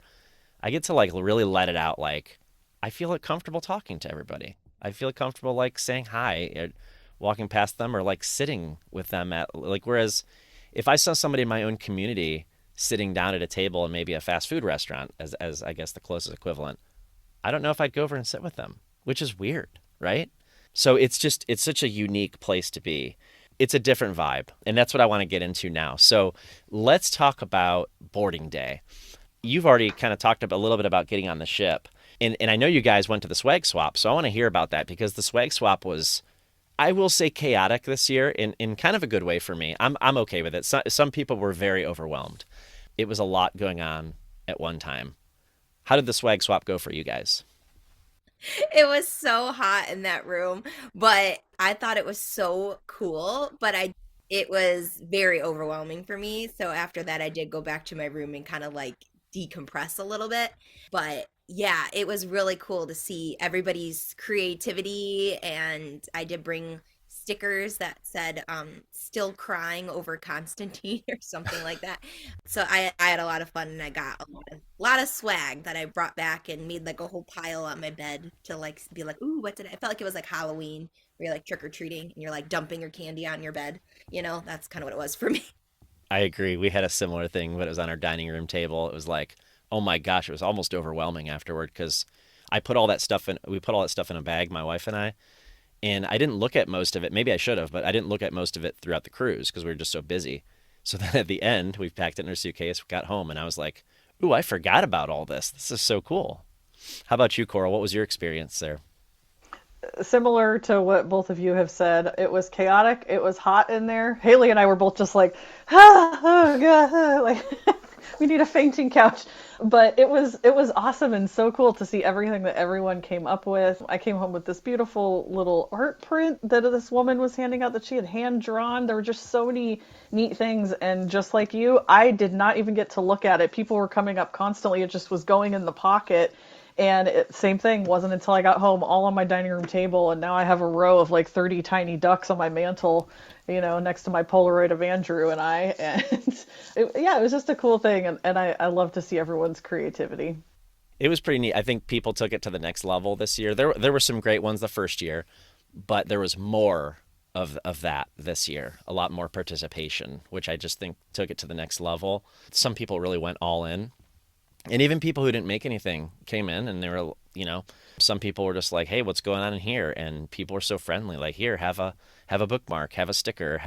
I get to like really let it out. Like, I feel like comfortable talking to everybody. I feel comfortable like saying hi, walking past them, or like sitting with them at, like, whereas if I saw somebody in my own community sitting down at a table in maybe a fast food restaurant, as I guess the closest equivalent, I don't know if I'd go over and sit with them, which is weird, right? So it's such a unique place to be. It's a different vibe, and that's what I want to get into now. So let's talk about boarding day. You've already kind of talked a little bit about getting on the ship, and I know you guys went to the swag swap, so I want to hear about that, because the swag swap was, I will say, chaotic this year in kind of a good way for me. I'm okay with it. Some people were very overwhelmed. It was a lot going on at one time. How did the swag swap go for you guys? It was so hot in that room, but I thought it was so cool, but it was very overwhelming for me. So after that, I did go back to my room and kind of like decompress a little bit. But Yeah, it was really cool to see everybody's creativity, and I did bring stickers that said still crying over Constantine or something like that. So I had a lot of fun, and I got a lot of swag that I brought back and made like a whole pile on my bed to like be like, ooh, what did I felt like it was like Halloween where you're like trick or treating and you're like dumping your candy on your bed. That's kind of what it was for me. I agree. We had a similar thing, but it was on our dining room table. It was like, oh my gosh, it was almost overwhelming afterward because we put all that stuff in a bag, my wife and I didn't look at most of it. Maybe I should have, but I didn't look at most of it throughout the cruise because we were just so busy. So then at the end, we packed it in our suitcase, got home, and I was like, ooh, I forgot about all this. This is so cool. How about you, Coral? What was your experience there? Similar to what both of you have said, it was chaotic. It was hot in there. Haley and I were both just like, ah, oh god, like we need a fainting couch. But it was awesome and so cool to see everything that everyone came up with. I came home with this beautiful little art print that this woman was handing out that she had hand drawn. There were just so many neat things, and just like you, I did not even get to look at it. People were coming up constantly. It just was going in the pocket. And same thing, wasn't until I got home, all on my dining room table, and now I have a row of like 30 tiny ducks on my mantle, next to my Polaroid of Andrew and I. And yeah, it was just a cool thing, and I love to see everyone's creativity. It was pretty neat. I think people took it to the next level this year. There were some great ones the first year, but there was more of that this year. A lot more participation, which I just think took it to the next level. Some people really went all in. And even people who didn't make anything came in and they were, some people were just like, "Hey, what's going on in here?" And people were so friendly, like, "Here, have a bookmark, have a sticker,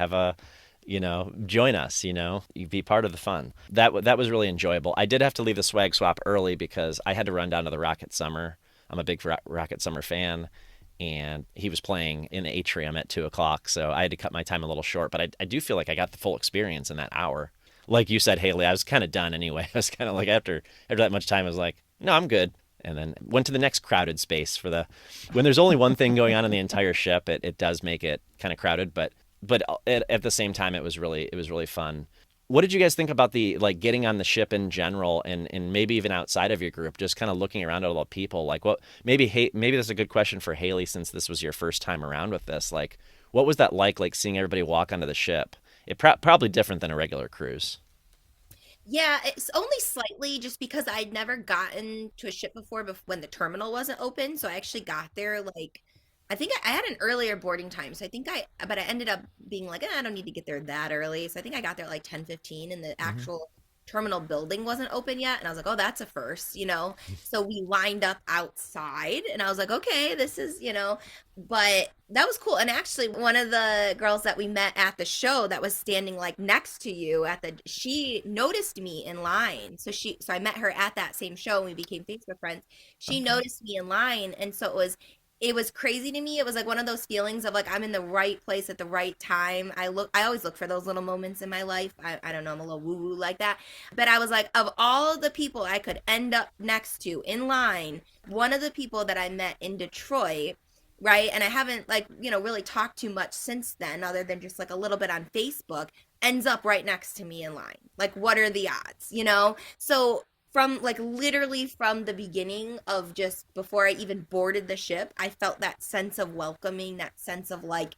join us, you be part of the fun." That was really enjoyable. I did have to leave the swag swap early because I had to run down to the Rocket Summer. I'm a big Rocket Summer fan, and he was playing in the atrium at 2 o'clock, so I had to cut my time a little short. But I do feel like I got the full experience in that hour. Like you said, Haley, I was kind of done anyway. I was kind of like after that much time, I was like, no, I'm good. And then went to the next crowded space when there's only one thing going on in the entire ship, it does make it kind of crowded, but at the same time, it was really fun. What did you guys think about the like getting on the ship in general, and maybe even outside of your group, just kind of looking around at all the people? Like, what maybe this is a good question for Haley since this was your first time around with this. Like, what was that like seeing everybody walk onto the ship? Probably different than a regular cruise. Yeah, it's only slightly just because I'd never gotten to a ship before when the terminal wasn't open. So I actually got there like I think I had an earlier boarding time. So but I ended up being like, I don't need to get there that early. So I think I got there at like 10:15, and the Hmm. actual terminal building wasn't open yet. And I was like, oh, that's a first. So we lined up outside, and I was like, okay, this is. But that was cool. And actually, one of the girls that we met at the show that was standing like next to you she noticed me in line. So I met her at that same show and we became Facebook friends. She Okay. noticed me in line. And so it was crazy to me. It was like one of those feelings of like I'm in the right place at the right time. I always look for those little moments in my life. I don't know, I'm a little woo-woo like that. But I was like, of all the people I could end up next to in line, one of the people that I met in Detroit, right? And I haven't like, really talked too much since then, other than just like a little bit on Facebook, ends up right next to me in line. Like, what are the odds? So from like literally from the beginning of just before I even boarded the ship, I felt that sense of welcoming, that sense of like,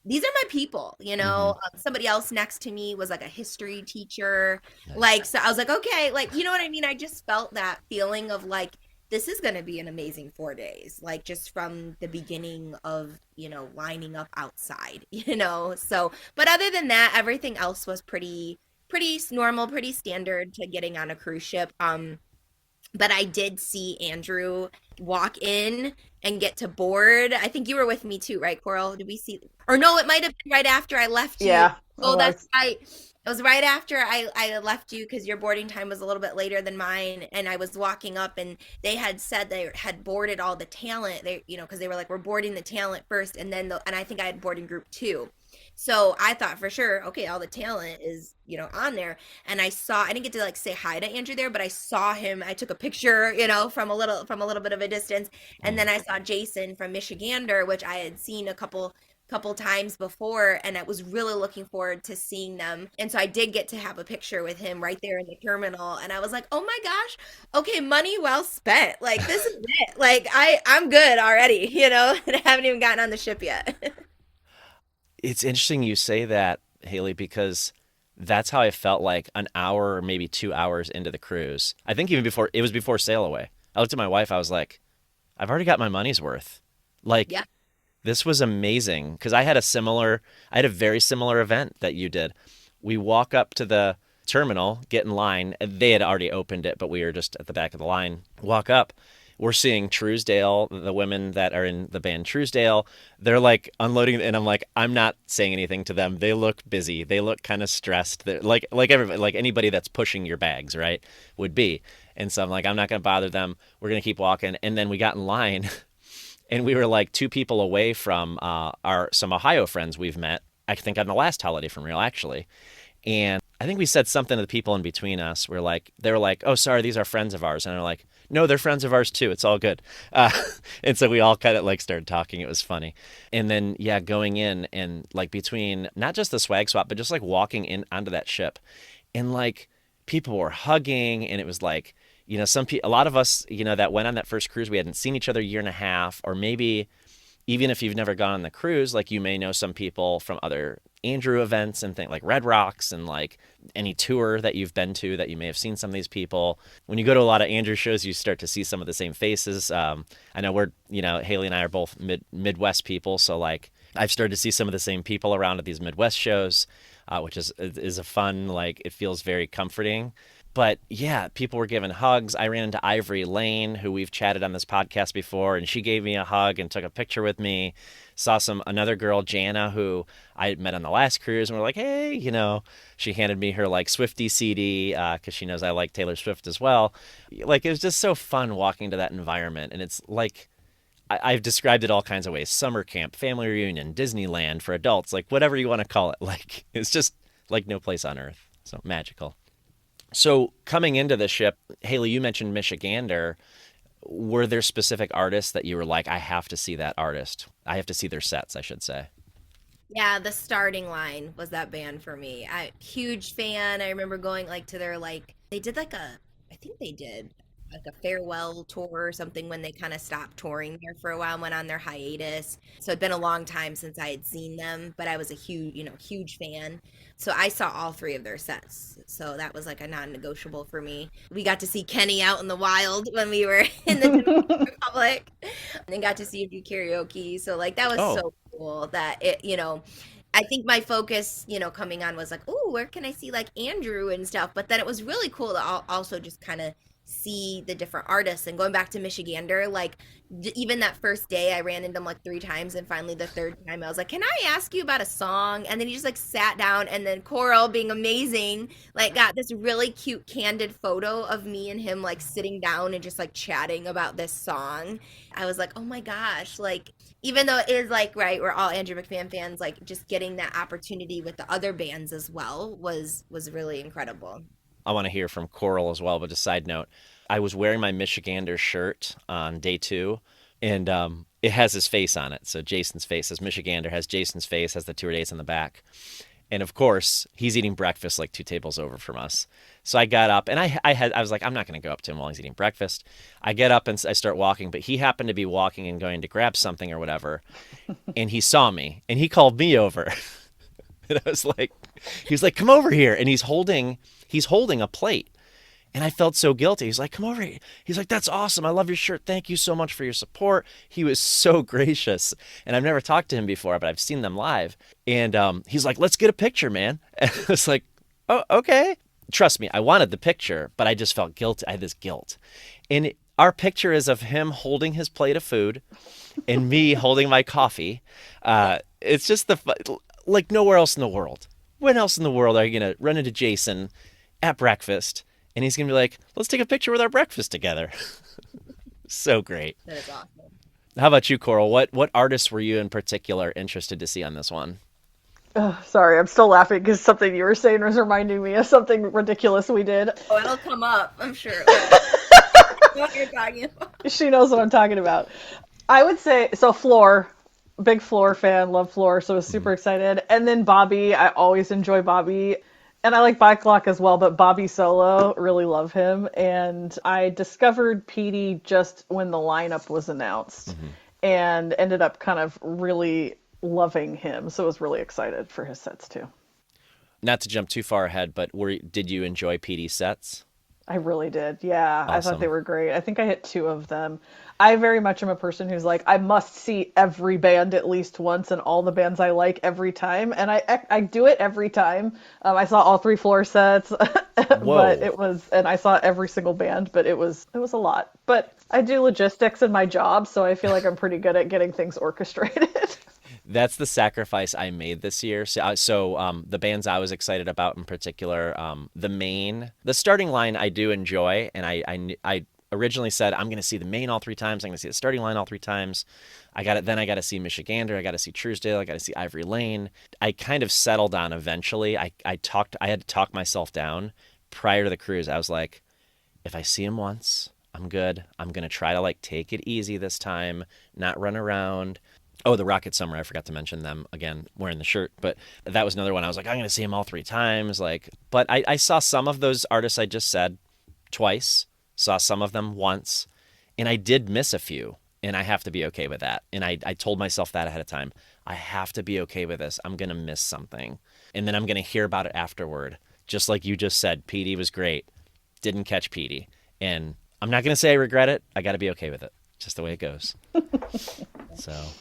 these are my people, Hmm. somebody else next to me was like a history teacher. Nice. Like, so I was like, okay, like, you know what I mean? I just felt that feeling of like, this is going to be an amazing 4 days, like just from the beginning of, lining up outside, So, but other than that, everything else was pretty normal, pretty standard to getting on a cruise ship. But I did see Andrew walk in and get to board. I think you were with me too, right, Coral? Did we see? Or no, it might have been right after I left you. Yeah, I Oh, that's was. right. It was right after I left you because your boarding time was a little bit later than mine. And I was walking up and they had said they had boarded all the talent. Because they were like, we're boarding the talent first. And I think I had boarding group two. So I thought for sure, okay, all the talent is, on there. And I didn't get to like say hi to Andrew there, but I saw him. I took a picture, from a little bit of a distance. And Mm. then I saw Jason from Michigander, which I had seen a couple couple times before, and I was really looking forward to seeing them. And so I did get to have a picture with him right there in the terminal, and I was like, "Oh my gosh, okay, money well spent. Like this is it. Like I'm good already, and I haven't even gotten on the ship yet." It's interesting you say that, Haley, because that's how I felt like an hour or maybe 2 hours into the cruise. I think even before it was before sail away. I looked at my wife, I was like, I've already got my money's worth. Like, Yeah. this was amazing because I had a very similar event that you did. We walk up to the terminal, get in line. They had already opened it, but we were just at the back of the line. Walk up. We're seeing Truesdale, the women that are in the band Truesdale. They're like unloading, and I'm like, I'm not saying anything to them. They look busy. They look kind of stressed. They're like everybody, like anybody that's pushing your bags, right, would be. And so I'm like, I'm not going to bother them. We're going to keep walking. And then we got in line. And we were like 2 people away from some Ohio friends we've met, I think on the last holiday from Real, actually. And I think we said something to the people in between us. They were like, oh, sorry, these are friends of ours. And they're like, no, they're friends of ours too. It's all good. And so we all kind of like started talking. It was funny. And then, yeah, going in and like between not just the swag swap, but just like walking in onto that ship. And like people were hugging, and it was like, a lot of us, that went on that first cruise, we hadn't seen each other a year and a half, or maybe even if you've never gone on the cruise, like you may know some people from other Andrew events and things like Red Rocks and like any tour that you've been to that you may have seen some of these people. When you go to a lot of Andrew shows, you start to see some of the same faces. I know Haley and I are both Midwest people. So like I've started to see some of the same people around at these Midwest shows, which is a fun, like it feels very comforting. But yeah, people were giving hugs. I ran into Ivory Lane, who we've chatted on this podcast before, and she gave me a hug and took a picture with me. Saw another girl, Jana, who I had met on the last cruise, and we're like, hey, she handed me her like Swiftie CD because she knows I like Taylor Swift as well. Like it was just so fun walking to that environment, and it's like I've described it all kinds of ways: summer camp, family reunion, Disneyland for adults, like whatever you want to call it. Like it's just like no place on earth. So magical. So coming into the ship, Haley, you mentioned Michigander. Were there specific artists that you were like, I have to see that artist? I have to see their sets, I should say. Yeah, the starting line was that band for me. Huge fan. I remember going like to their they did I think they did like a farewell tour or something when they kind of stopped touring there for a while and went on their hiatus. So it'd been a long time since I had seen them, but I was a huge fan. So I saw all 3 of their sets. So that was like a non-negotiable for me. We got to see Kenny out in the wild when we were in the Dominican Republic, and got to see him do karaoke. So like that was so cool that I think my focus, coming on was like, oh, where can I see like Andrew and stuff? But then it was really cool to also just kind of see the different artists. And going back to Michigander, like even that first day I ran into him like 3 times, and finally the third time I was like, can I ask you about a song? And then he just like sat down, and then Coral, being amazing, like got this really cute candid photo of me and him like sitting down and just like chatting about this song. I was like, oh my gosh, like even though it is like, right, we're all Andrew McMahon fans, like just getting that opportunity with the other bands as well was really incredible. I want to hear from Coral as well, but a side note, I was wearing my Michigander shirt on day 2, and it has his face on it. So Jason's face, as Michigander has Jason's face, has the tour dates on the back. And of course, he's eating breakfast like 2 tables over from us. So I got up, and I was like, I'm not going to go up to him while he's eating breakfast. I get up and I start walking, but he happened to be walking and going to grab something or whatever. And he saw me, and he called me over. And I was like, he was like, come over here. And he's holding a plate. And I felt so guilty. He's like, come over here. He's like, that's awesome. I love your shirt. Thank you so much for your support. He was so gracious. And I've never talked to him before, but I've seen them live. And he's like, let's get a picture, man. And I was like, oh, okay. Trust me, I wanted the picture, but I just felt guilty. I had this guilt. And our picture is of him holding his plate of food and me holding my coffee. It's just like nowhere else in the world. When else in the world are you going to run into Jason at breakfast and he's going to be like, let's take a picture with our breakfast together? So great. That is awesome. How about you, Coral? What artists were you in particular interested to see on this one? Sorry, I'm still laughing because something you were saying was reminding me of something ridiculous we did. Oh, it'll come up, I'm sure. What you're talking about. She knows what I'm talking about. I would say, so Floor, big Floor fan, love Floor, so I was Hmm. super excited. And then Bobby, I always enjoy Bobby. And I like Backlog as well, but Bobby Solo, really love him. And I discovered Petey just when the lineup was announced Hmm. and ended up kind of really loving him. So I was really excited for his sets too. Not to jump too far ahead, but did you enjoy PD's sets? I really did. Yeah, I thought they Awesome. were great. I think I hit two of them. I very much am a person who's like, I must see every band at least once and all the bands I like every time. And I do it every time. I saw all three Floor sets, but Whoa. it was, and I saw every single band, but it was a lot. But I do logistics in my job, so I feel like I'm pretty good at getting things orchestrated. That's the sacrifice I made this year. So, the bands I was excited about in particular, the starting line I do enjoy, and I originally said I'm going to see the main all three times. I'm going to see the starting line all three times. I got it. Then I got to see Michigander. I got to see Truesdale. I got to see Ivory Lane. I kind of settled on eventually. I had to talk myself down prior to the cruise. I was like, if I see him once, I'm good. I'm going to try to like take it easy this time, not run around. Oh, the Rocket Summer, I forgot to mention them again, wearing the shirt, but that was another one. I was like, I'm going to see him all three times. Like, but I saw some of those artists I just said twice, saw some of them once, and I did miss a few, and I have to be okay with that. And I told myself that ahead of time. I have to be okay with this. I'm going to miss something, and then I'm going to hear about it afterward. Just like you just said, PD was great. Didn't catch PD. And I'm not going to say I regret it. I got to be okay with it. Just the way it goes. So,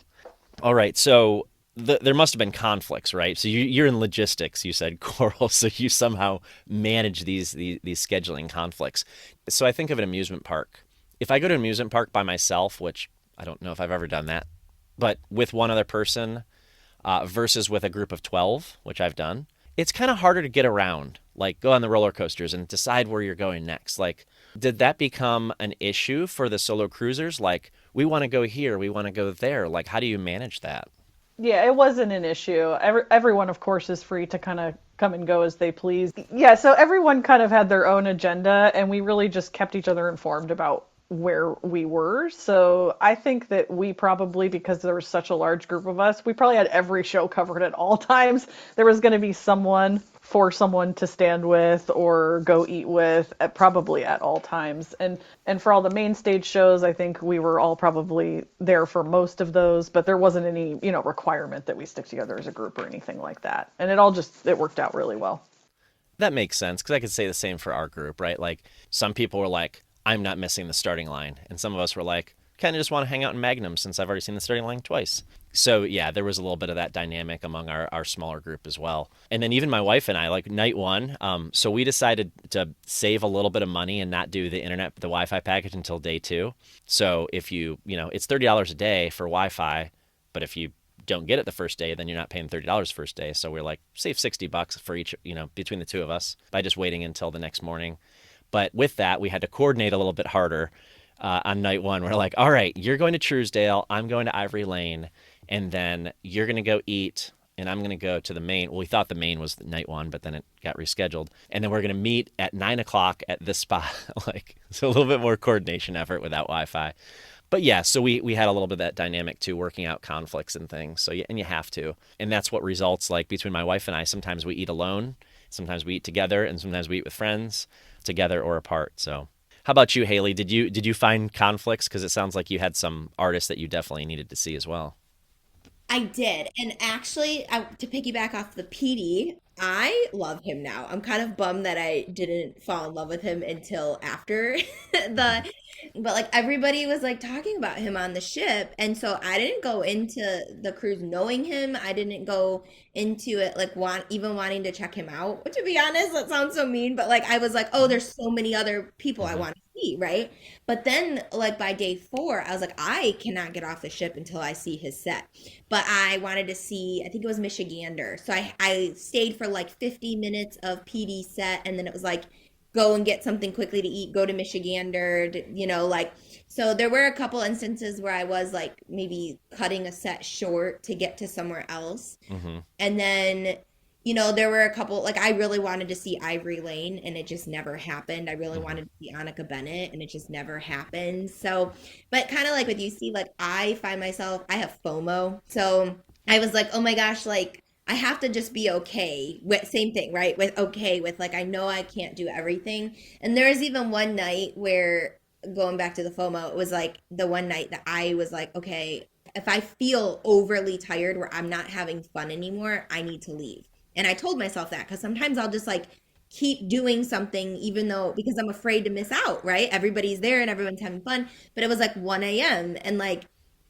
all right. So there must have been conflicts, right? So you're in logistics, you said, Coral. So you somehow manage these scheduling conflicts. So I think of an amusement park. If I go to an amusement park by myself, which I don't know if I've ever done that, but with one other person versus with a group of 12, which I've done, it's kind of harder to get around, like go on the roller coasters and decide where you're going next. Like, did that become an issue for the solo cruisers? Like, we want to go here, we want to go there. Like, how do you manage that? Yeah, it wasn't an issue. Everyone, of course, is free to kind of come and go as they please. Yeah, so everyone kind of had their own agenda, and we really just kept each other informed about where we were. So I think that we probably, because there was such a large group of us, we probably had every show covered at all times. There was going to be someone for someone to stand with or go eat with probably at all times. And for all the main stage shows, I think we were all probably there for most of those, but there wasn't any, requirement that we stick together as a group or anything like that. And it worked out really well. That makes sense because I could say the same for our group, right? Like, some people were like, I'm not missing the starting line. And some of us were like, kind of just want to hang out in Magnum since I've already seen the starting line twice. So yeah, there was a little bit of that dynamic among our smaller group as well. And then even my wife and I, like night one, so we decided to save a little bit of money and not do the Wi-Fi package until day two. So if it's $30 a day for Wi-Fi, but if you don't get it the first day, then you're not paying $30 first day. So we're like, save $60 for each, between the two of us by just waiting until the next morning. But with that, we had to coordinate a little bit harder on night one. We're like, all right, you're going to Truesdale, I'm going to Ivory Lane, and then you're going to go eat, and I'm going to go to the main. Well, we thought the main was night one, but then it got rescheduled. And then we're going to meet at 9 o'clock at this spot. Like, so a little bit more coordination effort without Wi-Fi. But yeah, so we had a little bit of that dynamic too, working out conflicts and things. So and you have to, and that's what results like between my wife and I. Sometimes we eat alone, sometimes we eat together, and sometimes we eat with friends, together or apart. So, how about you, Hayley? Did you find conflicts? Because it sounds like you had some artists that you definitely needed to see as well. I did. And actually, to piggyback off the PD, I love him now. I'm kind of bummed that I didn't fall in love with him until after the, but like everybody was like talking about him on the ship. And so I didn't go into the cruise knowing him. I didn't go into it like even wanting to check him out. To be honest, that sounds so mean, but like I was like, oh, there's so many other people I Hmm. want to see, right? But then like by day four, I was like, I cannot get off the ship until I see his set. But I wanted to see, I think it was Michigander. So I stayed for like 50 minutes of PD set, and then it was like, go and get something quickly to eat, go to Michigander, like, so there were a couple instances where I was like maybe cutting a set short to get to somewhere else. Hmm. And then there were a couple, like I really wanted to see Ivory Lane and it just never happened. I really Hmm. wanted to see Annika Bennett and it just never happened. So, but kind of like with you see, like I find myself, I have FOMO. So I was like, oh my gosh, like I have to just be okay with same thing, right? With okay with like I know I can't do everything. And there was even one night where going back to the FOMO, it was like the one night that I was like, okay, if I feel overly tired where I'm not having fun anymore, I need to leave. And I told myself that because sometimes I'll just like keep doing something even though because I'm afraid to miss out, right? Everybody's there and everyone's having fun. But it was like 1 a.m. and like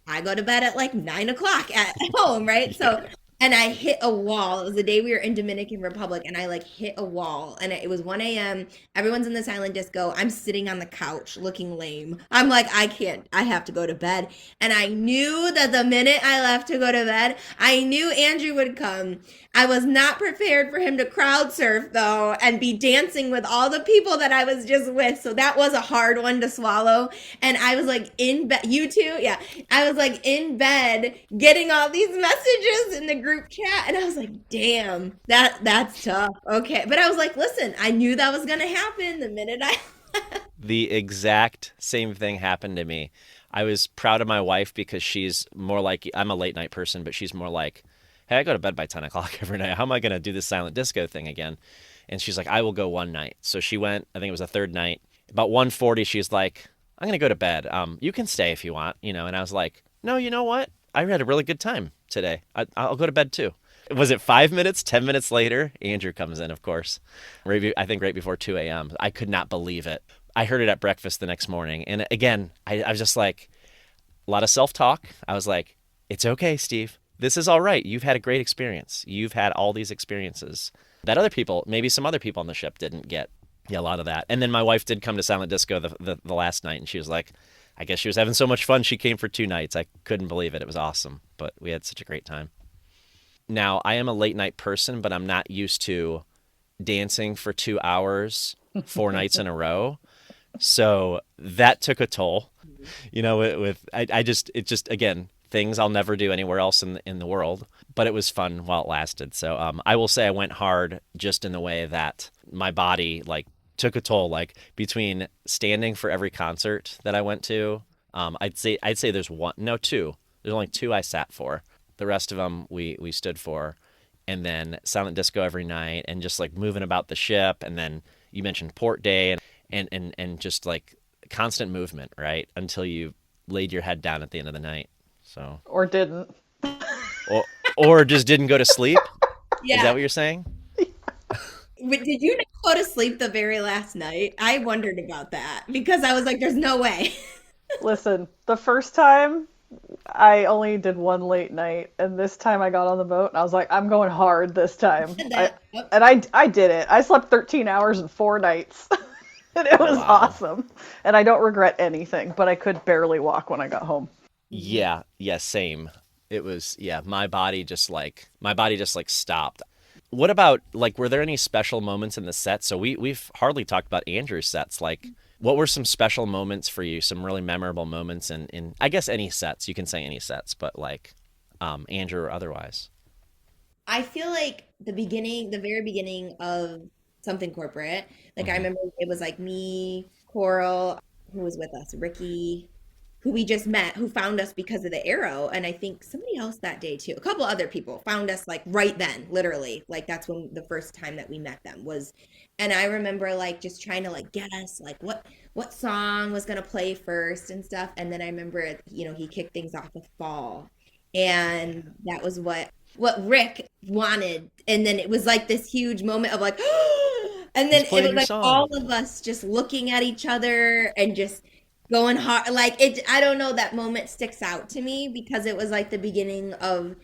I go to bed at like 9 o'clock at home, right? Yeah. So and I hit a wall. It was the day we were in Dominican Republic and I like hit a wall and it was 1 a.m. Everyone's in the silent disco. I'm sitting on the couch looking lame. I'm like, I can't, I have to go to bed. And I knew that the minute I left to go to bed, I knew Andrew would come. I was not prepared for him to crowd surf though and be dancing with all the people that I was just with. So that was a hard one to swallow. And I was like in bed, you too? Yeah. I was like in bed getting all these messages in the group chat. And I was like, damn, that's tough. Okay. But I was like, listen, I knew that was going to happen the minute I. The exact same thing happened to me. I was proud of my wife because she's more like I'm a late night person, but she's more like, hey, I go to bed by 10 o'clock every night. How am I going to do this silent disco thing again? And she's like, I will go one night. So she went, I think it was the third night. About 1:40, she's like, I'm going to go to bed. You can stay if you want, And I was like, no, you know what? I had a really good time today. I'll go to bed too. Was it 5 minutes, 10 minutes later? Andrew comes in, of course. I think right before 2 a.m. I could not believe it. I heard it at breakfast the next morning. And again, I was just like, a lot of self talk. I was like, it's okay, Steve. This is all right. You've had a great experience. You've had all these experiences that other people, maybe some other people on the ship didn't get. Yeah, a lot of that. And then my wife did come to Silent Disco the last night, and she was like, I guess she was having so much fun. She came for 2 nights. I couldn't believe it. It was awesome. But we had such a great time. Now, I am a late night person, but I'm not used to dancing for 2 hours, 4 nights in a row. So that took a toll, I just, it just, again, things I'll never do anywhere else in the world, but it was fun while it lasted. So, I will say I went hard just in the way that my body like took a toll, like between standing for every concert that I went to. I'd say there's one, no, two, there's only two I sat for. The rest of them we stood for. And then silent disco every night and just like moving about the ship. And then you mentioned port day and just like constant movement, right? Until you laid your head down at the end of the night. So, Or didn't. or, or just didn't go to sleep. Is that Yeah. what you're saying? Did you not go to sleep the very last night? I wondered about that because I was like, there's no way. Listen, the first time I only did one late night, and this time I got on the boat and I was like, I'm going hard this time. I That, yep. and I did it. I slept 13 hours and 4 nights. And it Oh, was wow. awesome. And I don't regret anything, but I could barely walk when I got home. Yeah, yeah, same. It was, yeah, my body just like stopped. What about like were there any special moments in the set? So we've hardly talked about Andrew's sets. Like what were some special moments for you? Some really memorable moments in I guess any sets. You can say any sets, but like Andrew or otherwise. I feel like the very beginning of something corporate, like I Hmm. remember it was like me, Coral, who was with us, Ricky, who we just met, who found us because of the arrow. And I think somebody else that day too. A couple other people found us like right then, literally. Like that's when the first time that we met them was. And I remember like just trying to like get us like what song was gonna play first and stuff. And then I remember, he kicked things off with Fall. And that was what Rick wanted. And then it was like this huge moment of like and He's then it playing was your like all song. of us just looking at each other and just going hard like it. I don't know, that moment sticks out to me because it was like the beginning of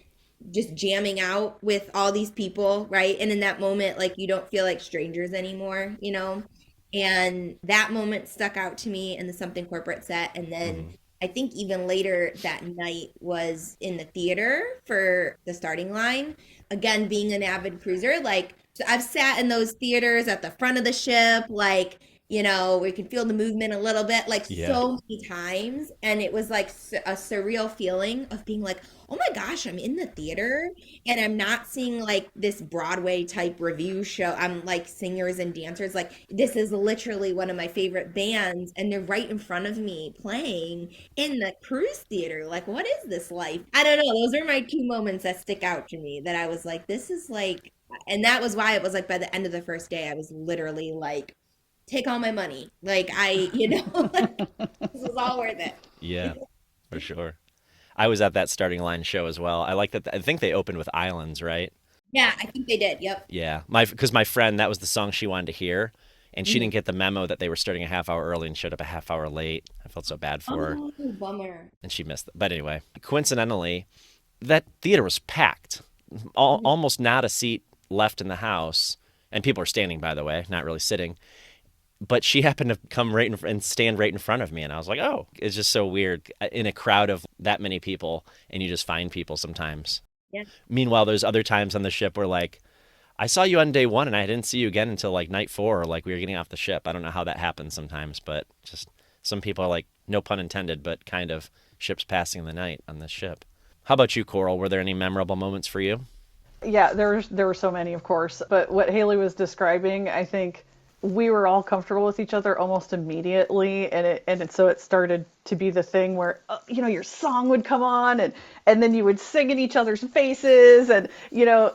just jamming out with all these people, right? And in that moment like you don't feel like strangers anymore. And that moment stuck out to me in the something corporate set. And then Hmm. I think even later that night was in the theater for the starting line. Again, being an avid cruiser, like so I've sat in those theaters at the front of the ship, like we could feel the movement a little bit, like Yeah. so many times. And it was like a surreal feeling of being like, oh my gosh, I'm in the theater and I'm not seeing like this Broadway type review show. I'm like singers and dancers. Like, this is literally one of my favorite bands, and they're right in front of me playing in the cruise theater. Like, what is this life? I don't know. Those are my two moments that stick out to me that I was like, this is like, and that was why it was like by the end of the first day, I was literally like, take all my money. Like, like, this was all worth it. Yeah, for sure. I was at that starting line show as well. I like that. I think they opened with Islands, right? Yeah, I think they did. Yep. Yeah, because my friend, that was the song she wanted to hear, and she Mhm. didn't get the memo that they were starting a half hour early and showed up a half hour late. I felt so bad for her, Oh, bummer. and she missed it. But anyway, coincidentally, that theater was packed, Mhm. almost not a seat left in the house, and people are standing, by the way, not really sitting. But she happened to come right and stand right in front of me, and I was like, "Oh, it's just so weird in a crowd of that many people, and you just find people sometimes." Yeah. Meanwhile, there's other times on the ship where like I saw you on day one and I didn't see you again until like night four, or like we were getting off the ship. I don't know how that happens sometimes, but just some people are like, no pun intended, but kind of ships passing the night on this ship. How about you, Coral? Were there any memorable moments for you? Yeah, there were so many, of course. But what Haley was describing, I think we were all comfortable with each other almost immediately, so it started to be the thing where your song would come on, and then you would sing in each other's faces, and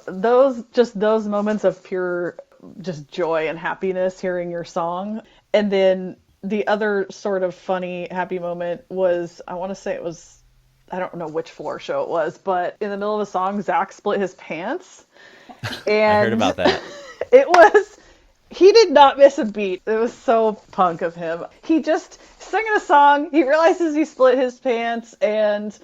those moments of pure just joy and happiness hearing your song. And then the other sort of funny happy moment was, I want to say it was, I don't know which floor show it was, but in the middle of a song, Zach split his pants, I heard and about that. it was, he did not miss a beat. It was so punk of him. He just singing a song, he realizes he split his pants, and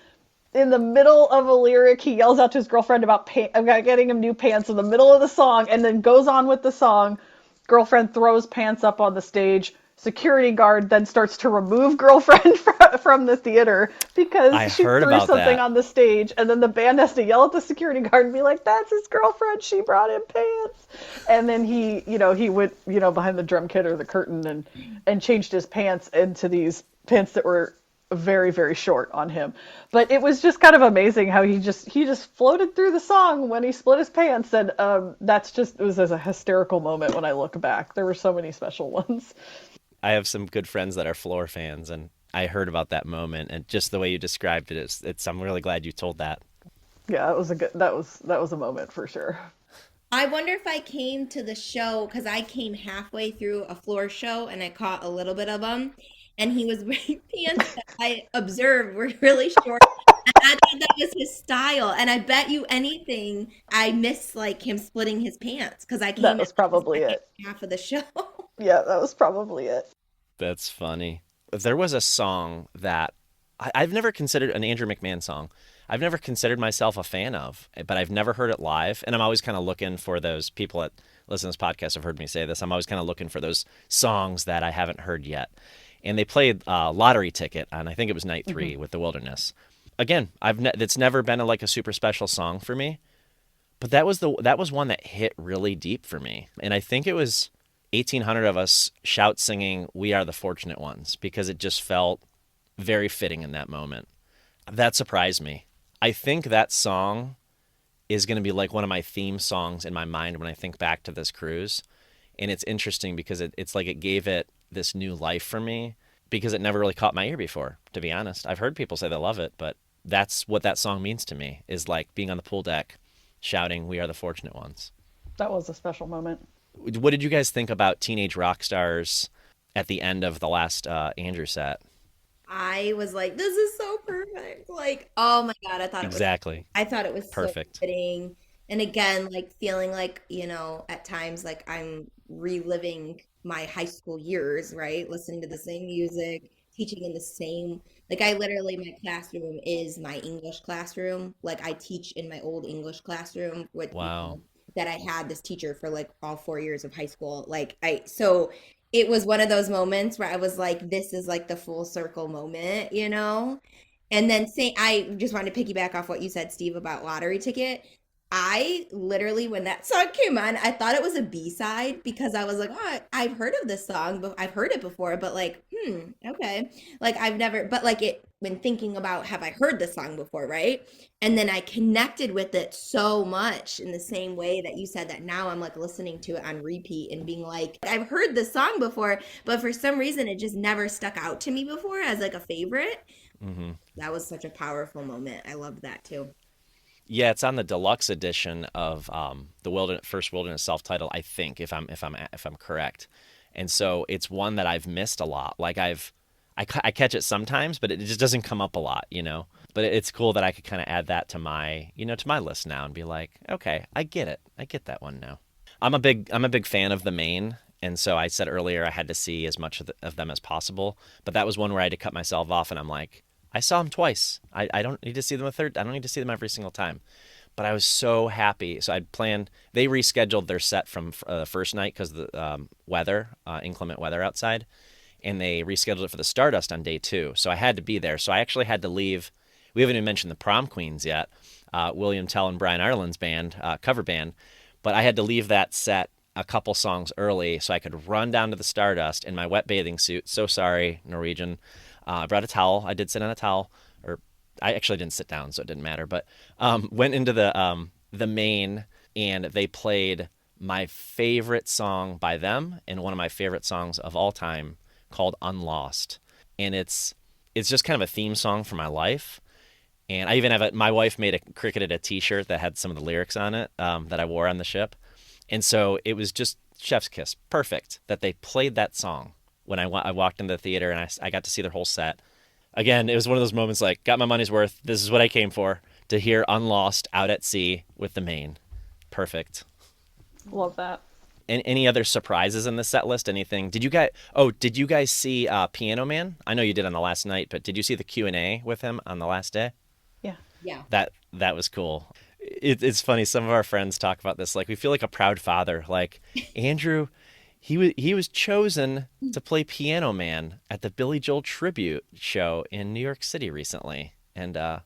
in the middle of a lyric, he yells out to his girlfriend about getting him new pants in the middle of the song, and then goes on with the song. Girlfriend throws pants up on the stage. Security guard then starts to remove girlfriend from the theater because I she heard threw about something that. on the stage, and then the band has to yell at the security guard and be like, "That's his girlfriend. She brought him pants." And then he went, behind the drum kit or the curtain, and changed his pants into these pants that were very, very short on him. But it was just kind of amazing how he just floated through the song when he split his pants, and it was as a hysterical moment when I look back. There were so many special ones. I have some good friends that are Floor fans, and I heard about that moment, and just the way you described it, it's I'm really glad you told that. Yeah, that was a moment for sure. I wonder if I came to the show because I came halfway through a floor show and I caught a little bit of him, and he was wearing pants that I observed were really short. And I thought that was his style. And I bet you anything I missed like him splitting his pants because I That came in was like the probably second it. half of the show. Yeah, that was probably it. That's funny. There was a song that I've never considered an Andrew McMahon song. I've never considered myself a fan of, but I've never heard it live. And I'm always kind of looking for those people that listen to this podcast have heard me say this. I'm always kind of looking for those songs that I haven't heard yet. And they played Lottery Ticket on, I think it was night Hmm. three with The Wilderness. Again, it's never been like a super special song for me, but that was one that hit really deep for me. And I think it was 1,800 of us shout singing "We Are the Fortunate Ones" because it just felt very fitting in that moment. That surprised me. I think that song is going to be like one of my theme songs in my mind when I think back to this cruise. And it's interesting because it's like it gave it this new life for me because it never really caught my ear before, to be honest. I've heard people say they love it, but that's what that song means to me is like being on the pool deck shouting, "We are the fortunate ones." That was a special moment. What did you guys think about Teenage Rock Stars at the end of the last Andrew set? I was like, this is so perfect. Like, oh my God, Exactly. I thought it was so Perfect. fitting. And again, like feeling like, at times like I'm reliving my high school years, right? Listening to the same music, teaching in the same, like I literally, my classroom is my English classroom. Like I teach in my old English classroom with, Wow. that I had this teacher for like all 4 years of high school. So it was one of those moments where I was like, this is like the full circle moment. And then say I just wanted to piggyback off what you said, Steve, about lottery ticket. I literally, when that song came on, I thought it was a B-side because I was like, oh, I've heard of this song, but I've heard it before, but like, okay. Like I've never, but like it, when thinking about, have I heard this song before, right? And then I connected with it so much in the same way that you said that now I'm like listening to it on repeat and being like, I've heard this song before, but for some reason it just never stuck out to me before as like a favorite. Hmm. That was such a powerful moment. I loved that too. Yeah, it's on the deluxe edition of the first Wilderness self-titled, I think, if I'm correct. And so it's one that I've missed a lot. Like I catch it sometimes, but it just doesn't come up a lot, you know. But it's cool that I could kind of add that to my, to my list now and be like, okay, I get it. I get that one now. I'm a big fan of the Maine, and so I said earlier I had to see as much of them as possible. But that was one where I had to cut myself off, and I'm like, I saw them twice. I don't need to see them a third. I don't need to see them every single time. But I was so happy. So I'd planned. They rescheduled their set from the first night because of the weather, inclement weather outside, and they rescheduled it for the Stardust on day 2. So I had to be there. So I actually had to leave. We haven't even mentioned the Prom Queens yet. William Tell and Brian Ireland's band, cover band. But I had to leave that set a couple songs early so I could run down to the Stardust in my wet bathing suit. So sorry, Norwegian. I brought a towel. I did sit on a towel, or I actually didn't sit down, so it didn't matter. But went into the Maine, and they played my favorite song by them and one of my favorite songs of all time called "Unlost," and it's just kind of a theme song for my life. And I even have my wife cricketed a T-shirt that had some of the lyrics on it that I wore on the ship, and so it was just chef's kiss, perfect that they played that song when I walked into the theater and I got to see their whole set. Again, it was one of those moments like, got my money's worth. This is what I came for, to hear Unlost out at sea with the Maine. Perfect. Love that. And any other surprises in the set list? Anything? Did you guys see Piano Man? I know you did on the last night, but did you see the Q&A with him on the last day? Yeah. Yeah. That was cool. It's funny. Some of our friends talk about this. Like, we feel like a proud father. Like, Andrew, he was chosen to play Piano Man at the Billy Joel tribute show in New York City recently. And I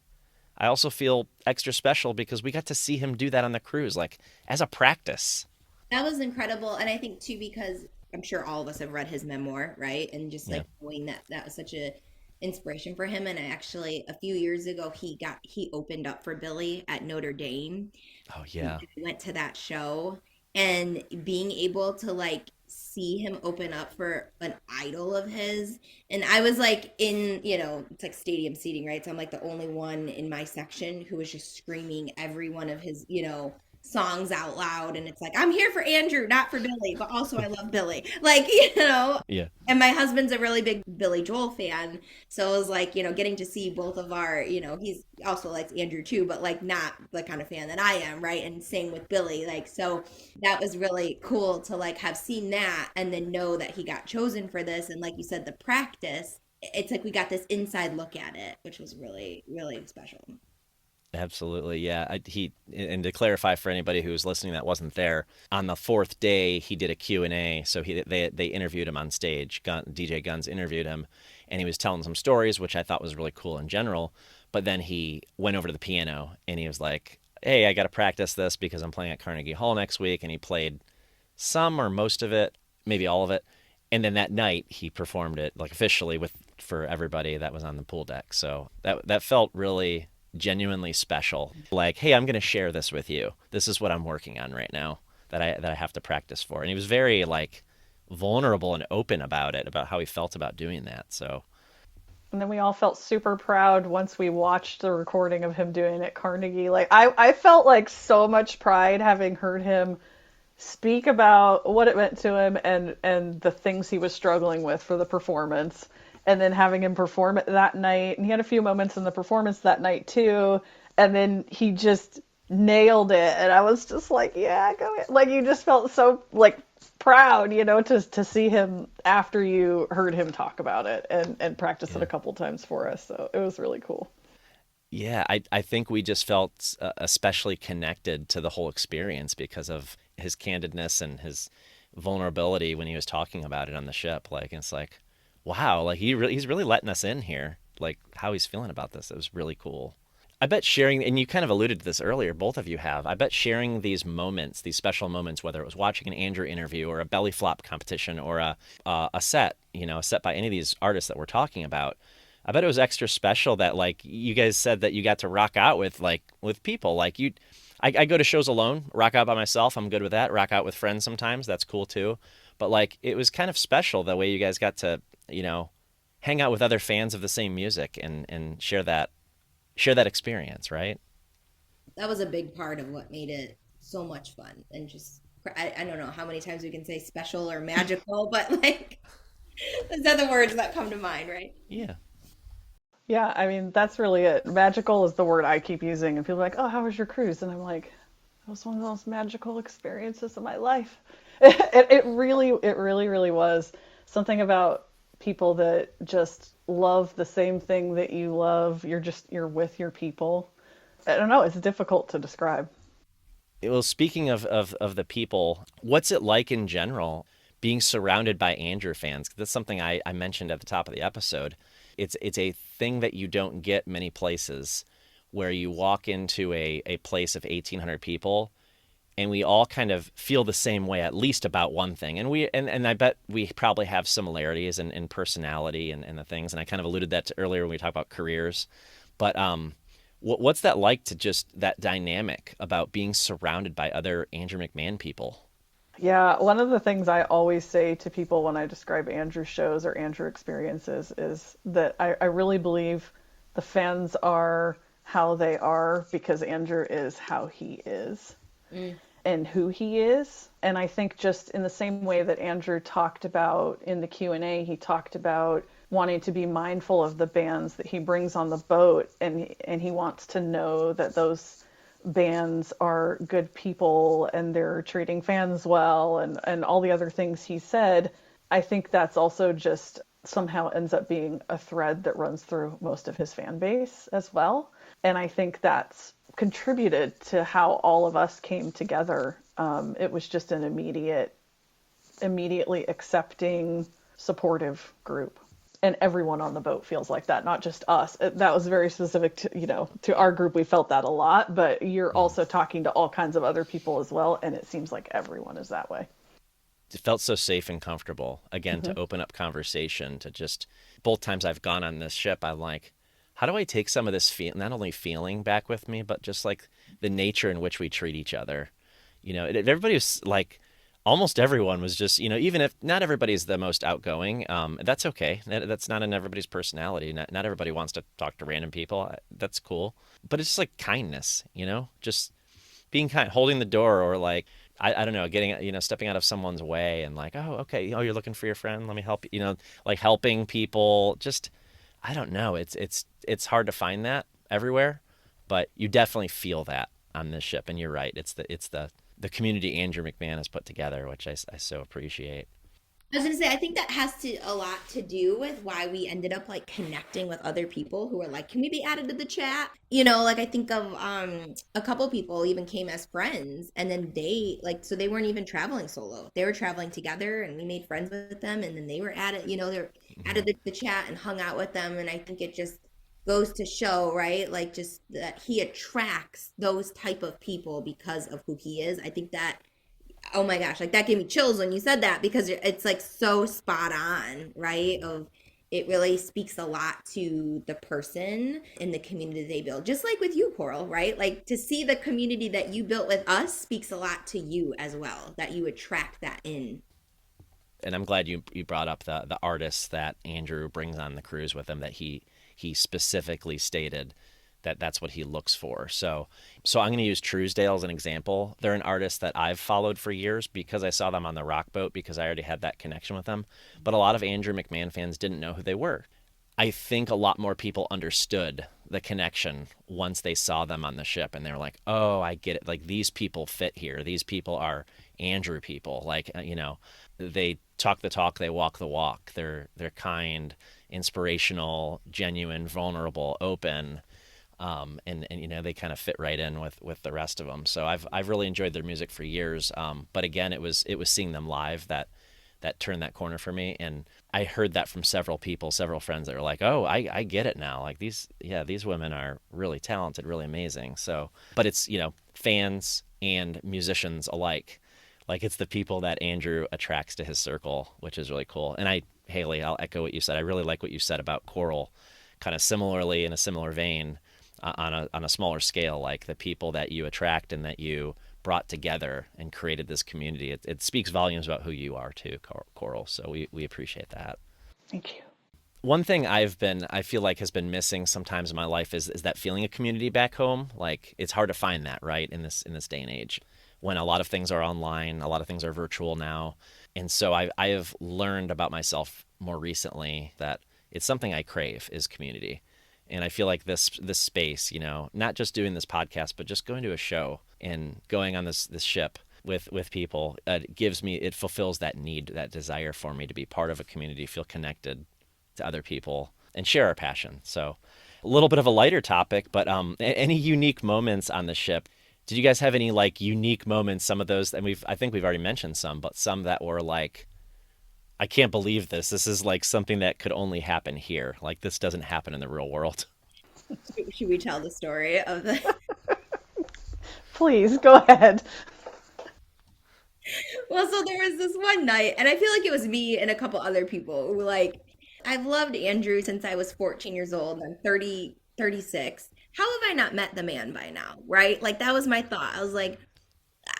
also feel extra special because we got to see him do that on the cruise, like as a practice. That was incredible. And I think too, because I'm sure all of us have read his memoir, right? And just Yeah. like knowing that that was such a inspiration for him. And I actually, a few years ago, he opened up for Billy at Notre Dame. Oh And yeah. I went to that show, and being able to like see him open up for an idol of his. And I was like in, it's like stadium seating, right? So I'm like the only one in my section who was just screaming every one of his, songs out loud. And it's like, I'm here for Andrew, not for Billy, but also I love Billy. Like, Yeah. and my husband's a really big Billy Joel fan. So it was like, getting to see both of our, he's also likes Andrew too, but like not the kind of fan that I am, right? And same with Billy. Like, so that was really cool to like have seen that and then know that he got chosen for this. And like you said, the practice, it's like we got this inside look at it, which was really, really special. Absolutely, yeah. And to clarify for anybody who was listening that wasn't there, on the fourth day he did a Q&A. So they interviewed him on stage. DJ Guns interviewed him, and he was telling some stories, which I thought was really cool in general. But then he went over to the piano and he was like, "Hey, I got to practice this because I'm playing at Carnegie Hall next week." And he played some or most of it, maybe all of it. And then that night he performed it like officially for everybody that was on the pool deck. So that felt really genuinely special. Like, hey, I'm going to share this with you. This is what I'm working on right now that I have to practice for. And he was very like vulnerable and open about it, about how he felt about doing that. So And then we all felt super proud once we watched the recording of him doing it at Carnegie. Like I felt like so much pride having heard him speak about what it meant to him and the things he was struggling with for the performance. And then having him perform it that night. And he had a few moments in the performance that night too. And then he just nailed it. And I was just like, yeah, go ahead. Like you just felt so like proud, to see him after you heard him talk about it and practice it yeah. a couple times for us. So it was really cool. Yeah, I think we just felt especially connected to the whole experience because of his candidness and his vulnerability when he was talking about it on the ship. Like, it's like, wow, like he's really letting us in here, like how he's feeling about this. It was really cool. I bet sharing, and you kind of alluded to this earlier, both of you have. I bet sharing these moments, these special moments, whether it was watching an Andrew interview or a belly flop competition or a set, a set by any of these artists that we're talking about. I bet it was extra special that like you guys said that you got to rock out with people like you. I go to shows alone, rock out by myself. I'm good with that. Rock out with friends sometimes. That's cool too. But like it was kind of special the way you guys got to hang out with other fans of the same music and share that experience, right? That was a big part of what made it so much fun and just I don't know how many times we can say special or magical, but like those are the words that come to mind, right? Yeah. Yeah, I mean, that's really it. Magical is the word I keep using, and people are like, "Oh, how was your cruise?" And I'm like, "It was one of the most magical experiences of my life." It really was something about people that just love the same thing that you love. You're with your people. I don't know, it's difficult to describe. Well, speaking of the people, what's it like in general being surrounded by Andrew fans? That's something I mentioned at the top of the episode. It's a thing that you don't get many places where you walk into a place of 1,800 people and we all kind of feel the same way at least about one thing. And I bet we probably have similarities in personality and the things. And I kind of alluded that to earlier when we talked about careers. But what's that like to just that dynamic about being surrounded by other Andrew McMahon people? Yeah, one of the things I always say to people when I describe Andrew shows or Andrew experiences is that I really believe the fans are how they are because Andrew is how he is Mm. and who he is. And I think just in the same way that Andrew talked about in the Q&A, he talked about wanting to be mindful of the bands that he brings on the boat, and he wants to know that those bands are good people and they're treating fans well and all the other things he said. I think that's also just somehow ends up being a thread that runs through most of his fan base as well. And I think that's contributed to how all of us came together. It was just an immediately accepting, supportive group. And everyone on the boat feels like that, not just us. That was very specific to our group. We felt that a lot, but you're also talking to all kinds of other people as well, and it seems like everyone is that way. It felt so safe and comfortable again Mm-hmm. to open up conversation to just both times I've gone on this ship I'm like, how do I take some of this not only feeling back with me but just like the nature in which we treat each other. Everybody was like, almost everyone was just, even if not everybody's the most outgoing, that's okay. That's not in everybody's personality. Not everybody wants to talk to random people. That's cool, but it's just like kindness, just being kind, holding the door, or like I don't know, getting stepping out of someone's way and like, oh, okay, oh, you're looking for your friend, let me help you, like helping people. Just I don't know, it's hard to find that everywhere, but you definitely feel that on this ship. And you're right, it's the community Andrew McMahon has put together, which I so appreciate. I was gonna say, I think that has a lot to do with why we ended up like connecting with other people who were like, "Can we be added to the chat?" Like I think of a couple people even came as friends, and then they like so they weren't even traveling solo; they were traveling together, and we made friends with them, and then they were added, they were added to the chat and hung out with them, and I think it just goes to show, right? Like just that he attracts those type of people because of who he is. I think that oh my gosh, like that gave me chills when you said that because it's like so spot on, right? Of it really speaks a lot to the person and the community they build. Just like with you, Coral, right? Like to see the community that you built with us speaks a lot to you as well, that you attract that in. And I'm glad you brought up the artists that Andrew brings on the cruise with him, that he specifically stated that that's what he looks for. So I'm going to use Truesdale as an example. They're an artist that I've followed for years because I saw them on the Rock Boat, because I already had that connection with them. But a lot of Andrew McMahon fans didn't know who they were. I think a lot more people understood the connection once they saw them on the ship, and they were like, "Oh, I get it. Like these people fit here. These people are Andrew people. Like, they talk the talk, they walk the walk. They're kind, inspirational, genuine, vulnerable, open." And they kind of fit right in with the rest of them. So I've really enjoyed their music for years. But again, it was seeing them live that that turned that corner for me. And I heard that from several people, several friends that were like, oh, I get it now. Like these women are really talented, really amazing. So, but it's, fans and musicians alike. Like it's the people that Andrew attracts to his circle, which is really cool. And Hayley, I'll echo what you said. I really like what you said about Coral, kind of similarly in a similar vein, on a smaller scale, like the people that you attract and that you brought together and created this community. It speaks volumes about who you are too, Coral. So we appreciate that. Thank you. One thing I feel like has been missing sometimes in my life is that feeling of community back home. Like it's hard to find that, right, in this day and age, when a lot of things are online, a lot of things are virtual now. And so I have learned about myself more recently that it's something I crave is community. And I feel like this space, not just doing this podcast, but just going to a show and going on this ship with people, it fulfills that need, that desire for me to be part of a community, feel connected to other people, and share our passion. So a little bit of a lighter topic, but any unique moments on the ship? Did you guys have any like unique moments? Some of those, and I think we've already mentioned some, but some that were like, I can't believe this. This is like something that could only happen here. Like this doesn't happen in the real world. Should we tell the story of the? Please go ahead. Well, so there was this one night, and I feel like it was me and a couple other people who like, I've loved Andrew since I was 14 years old. I'm 36. How have I not met the man by now, right? Like that was my thought. I was like,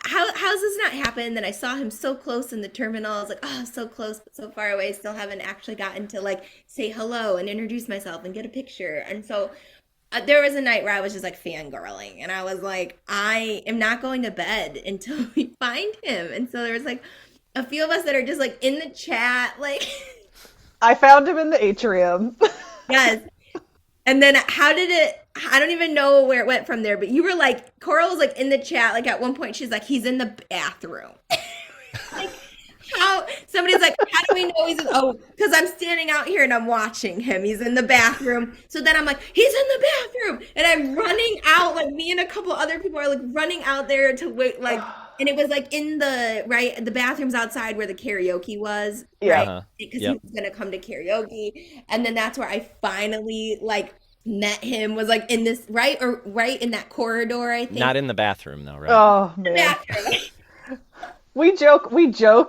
how's this not happened? Then I saw him so close in the terminal. I was like, oh, so close, but so far away. Still haven't actually gotten to like say hello and introduce myself and get a picture. And so there was a night where I was just like fangirling, and I was like, I am not going to bed until we find him. And so there was like a few of us that are just like in the chat, like I found him in the atrium. yes. And then I don't even know where it went from there, but you were like, Coral was like in the chat, like at one point she's like, he's in the bathroom. Like how, somebody's like, how do we know he's in, oh, because I'm standing out here and I'm watching him. He's in the bathroom. So then I'm like, he's in the bathroom. And I'm running out, like me and a couple other people are like running out there to wait, like, and it was like in the bathrooms outside where the karaoke was, right? Because he was going to come to karaoke. And then that's where I finally like met him, was like in this, right in that corridor, I think. Not in the bathroom though, right? Oh, man. We joke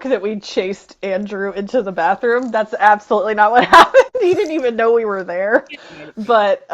that we chased Andrew into the bathroom. That's absolutely not what happened. He didn't even know we were there. But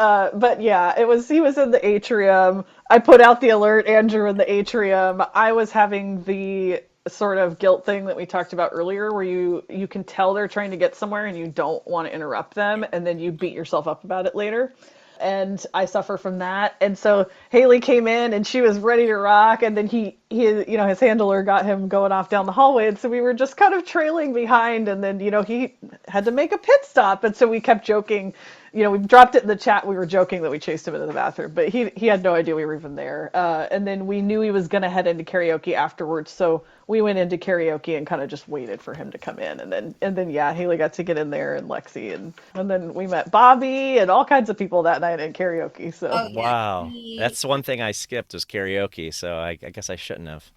yeah, he was in the atrium. I put out the alert, Andrew in the atrium. I was having the sort of guilt thing that we talked about earlier, where you can tell they're trying to get somewhere and you don't want to interrupt them, and then you beat yourself up about it later. And I suffer from that. And so Hayley came in and she was ready to rock. And then he his handler got him going off down the hallway. And so we were just kind of trailing behind. And then, he had to make a pit stop. And so we kept joking, we dropped it in the chat. We were joking that we chased him into the bathroom, but he had no idea we were even there. And then we knew he was going to head into karaoke afterwards. So we went into karaoke and kind of just waited for him to come in. And then yeah, Hayley got to get in there, and Lexi, and then we met Bobby and all kinds of people that night in karaoke. So wow, that's one thing I skipped was karaoke. So I guess I shouldn't have.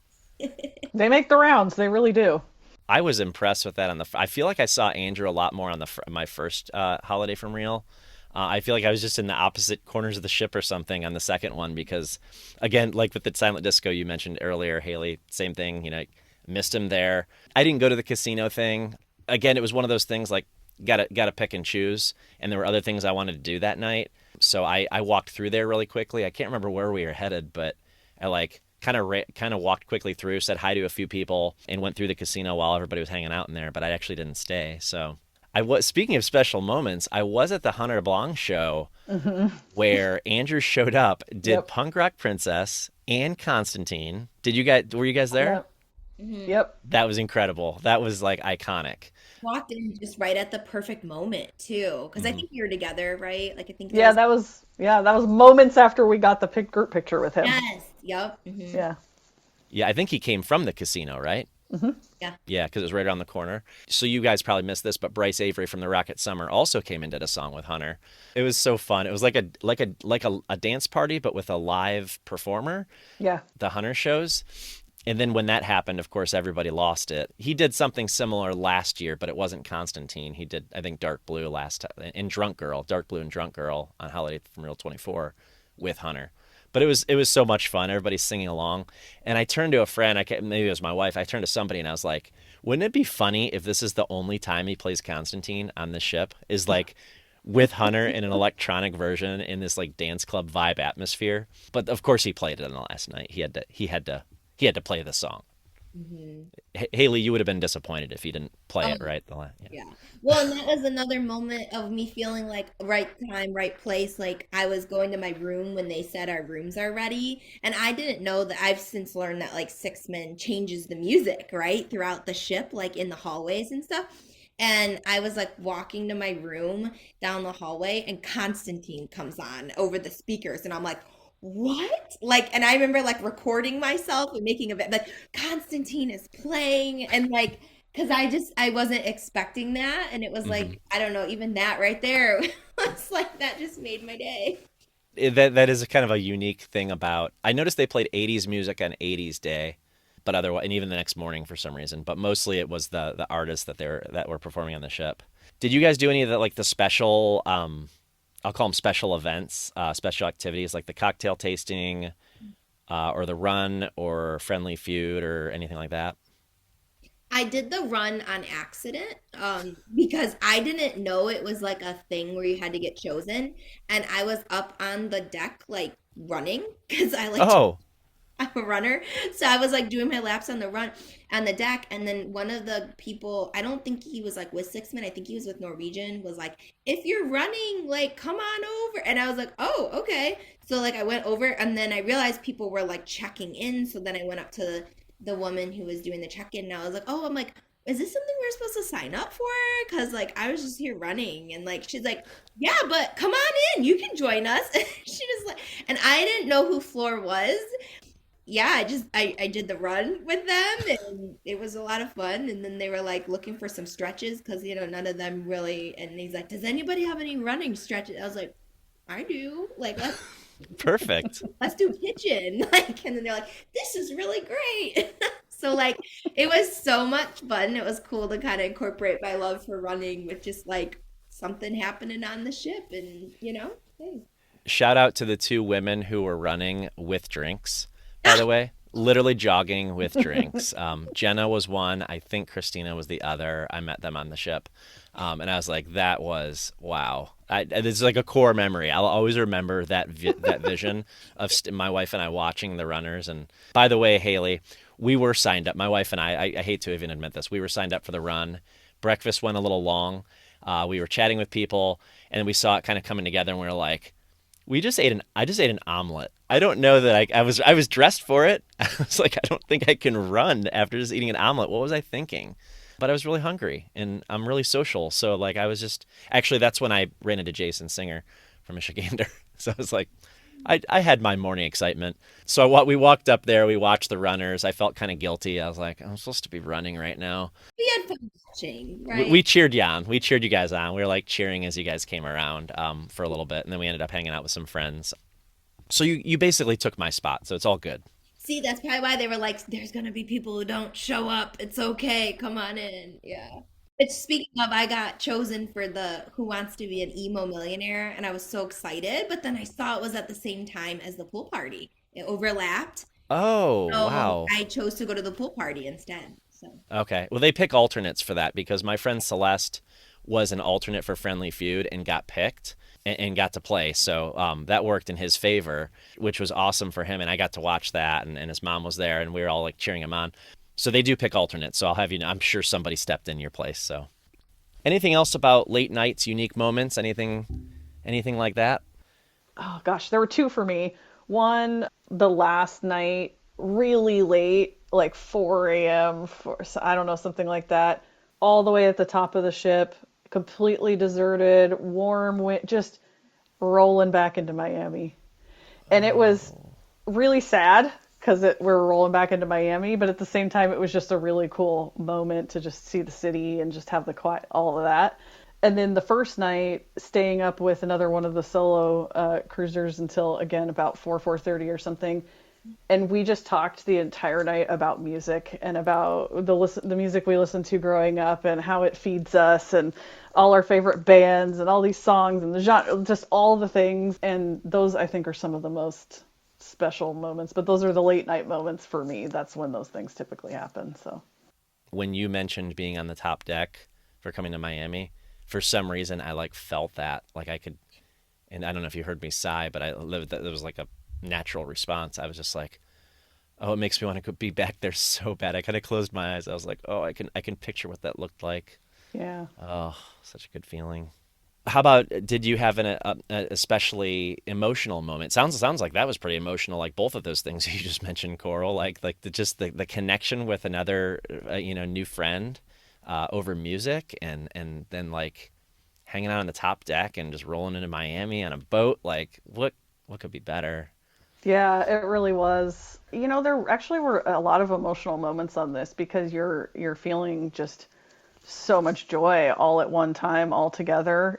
They make the rounds. They really do. I was impressed with that. I feel like I saw Andrew a lot more on my first holiday from Real. I feel like I was just in the opposite corners of the ship or something on the second one, because, again, like with the silent disco you mentioned earlier, Hayley, same thing. Missed him there. I didn't go to the casino thing. Again, it was one of those things like gotta pick and choose, and there were other things I wanted to do that night. So I walked through there really quickly. I can't remember where we were headed, but I kind of walked quickly through, said hi to a few people, and went through the casino while everybody was hanging out in there. But I actually didn't stay. So speaking of special moments, I was at the Hunter Blanc show where Andrew showed up, did Punk Rock Princess and Constantine. Were you guys there? Yep. That was incredible. That was like iconic. Walked in just right at the perfect moment too, because I think we were together, right? Like I think that was moments after we got the group picture with him. Yes. Yep. Mm-hmm. Yeah. I think he came from the casino, right? Mm-hmm. Yeah, because it was right around the corner. So you guys probably missed this, but Bryce Avery from the Rocket Summer also came and did a song with Hunter. It was so fun. It was like a dance party, but with a live performer. Yeah. The Hunter shows. And then when that happened, of course, everybody lost it. He did something similar last year, but it wasn't Constantine. He did, I think, Dark Blue last time, and Drunk Girl, Dark Blue and Drunk Girl on Holiday from Real 24 with Hunter. But it was so much fun. Everybody's singing along, and I turned to a friend. Maybe it was my wife. I turned to somebody and I was like, "Wouldn't it be funny if this is the only time he plays Constantine on the ship? Is like with Hunter in an electronic version in this like dance club vibe atmosphere?" But of course, he played it on the last night. He had to play the song. Hmm. Haley, you would have been disappointed if he didn't play it, right? Yeah. Yeah. Well, and that was another moment of me feeling like right time, right place. Like I was going to my room when they said our rooms are ready. And I didn't know that I've since learned that like Six Men changes the music, right? Throughout the ship, like in the hallways and stuff. And I was like walking to my room down the hallway and Constantine comes on over the speakers. And I'm like, what? Like, and I remember like recording myself and making a bit like Constantine is playing and like, because I wasn't expecting that. And it was Hmm. like, I don't know, even that right there was like, that just made my day. That is a kind of a unique thing about. I noticed they played '80s music on '80s Day, but otherwise, and even the next morning for some reason. But mostly it was the artists that were performing on the ship. Did you guys do any of the like the special? I'll call them special events, special activities like the cocktail tasting, or the run, or friendly feud, or anything like that? I did the run on accident because I didn't know it was like a thing where you had to get chosen. And I was up on the deck, like running because I like Oh, I'm a runner. So I was like doing my laps on the run on the deck. And then one of the people, I don't think he was like with Six Men, I think he was with Norwegian, was like, if you're running, like come on over. And I was like, oh, okay. So like I went over and then I realized people were like checking in. So then I went up to the woman who was doing the check-in and I was like, oh, I'm like, is this something we're supposed to sign up for? Because like I was just here running and like she's like, yeah, but come on in, you can join us. She just like, and I didn't know who Floor was. Yeah, I did the run with them and it was a lot of fun. And then they were like looking for some stretches because none of them really. And he's like, does anybody have any running stretches? I was like, I do. Like perfect. let's do kitchen. Like, and then they're like, this is really great. So like it was so much fun. It was cool to kind of incorporate my love for running with just like something happening on the ship and hey. Shout out to the two women who were running with drinks, by Ah, the way. Literally jogging with drinks. Jenna was one. I think Christina was the other. I met them on the ship. And I was like, that was wow. It's like a core memory. I'll always remember that vision of my wife and I watching the runners. And by the way, Haley, we were signed up. My wife and I hate to even admit this, we were signed up for the run. Breakfast went a little long. We were chatting with people, and we saw it kind of coming together, and we were like, I just ate an omelet. I don't know that I was dressed for it. I was like, I don't think I can run after just eating an omelet. What was I thinking? But I was really hungry and I'm really social. So like I was just actually that's when I ran into Jason Singer from Michigander. So I was like, I had my morning excitement. So we walked up there, we watched the runners. I felt kind of guilty. I was like, I'm supposed to be running right now. we had fun watching, We right? cheered you on. We cheered you guys on. We were like cheering as you guys came around for a little bit, and then we ended up hanging out with some friends. So you basically took my spot, so it's all good. See, that's probably why they were like, there's gonna be people who don't show up. It's okay. Come on in. Yeah. But speaking of, I got chosen for the Who Wants to Be an Emo Millionaire, and I was so excited. But then I saw it was at the same time as the pool party. It overlapped. Oh, So wow. I chose to go to the pool party instead. So Okay. Well, they pick alternates for that because my friend Celeste was an alternate for Friendly Feud and got picked and got to play. So that worked in his favor, which was awesome for him. And I got to watch that, and his mom was there, and we were all like cheering him on. So they do pick alternates. So I'll have you know, I'm sure somebody stepped in your place. So anything else about late nights, unique moments, anything like that? Oh gosh, there were two for me. One, the last night, really late, like 4 a.m., I don't know, something like that, all the way at the top of the ship, completely deserted, warm wind, just rolling back into Miami. And it was Oh, really sad because we were rolling back into Miami, but at the same time, it was just a really cool moment to just see the city and just have the quiet, all of that. And then the first night, staying up with another one of the solo cruisers until again about 4:30 or something. And we just talked the entire night about music and about the music we listened to growing up and how it feeds us and all our favorite bands and all these songs and the genre, just all the things. And those, I think, are some of the most special moments. But those are the late night moments for me. That's when those things typically happen. So When you mentioned being on the top deck for coming to Miami, for some reason I like felt that, like I could, and I don't know if you heard me sigh, but I lived that. There was like a natural response. I was just like, oh, it makes me want to be back there so bad. I kind of closed my eyes. I was like, oh, I can picture what that looked like. yeah. Oh, such a good feeling. How about, did you have a especially emotional moment? Sounds like that was pretty emotional. Like both of those things you just mentioned, Coral. Like the connection with another new friend over music, and then like hanging out on the top deck and just rolling into Miami on a boat. Like what could be better? Yeah, it really was. There actually were a lot of emotional moments on this because you're feeling just so much joy all at one time, all together,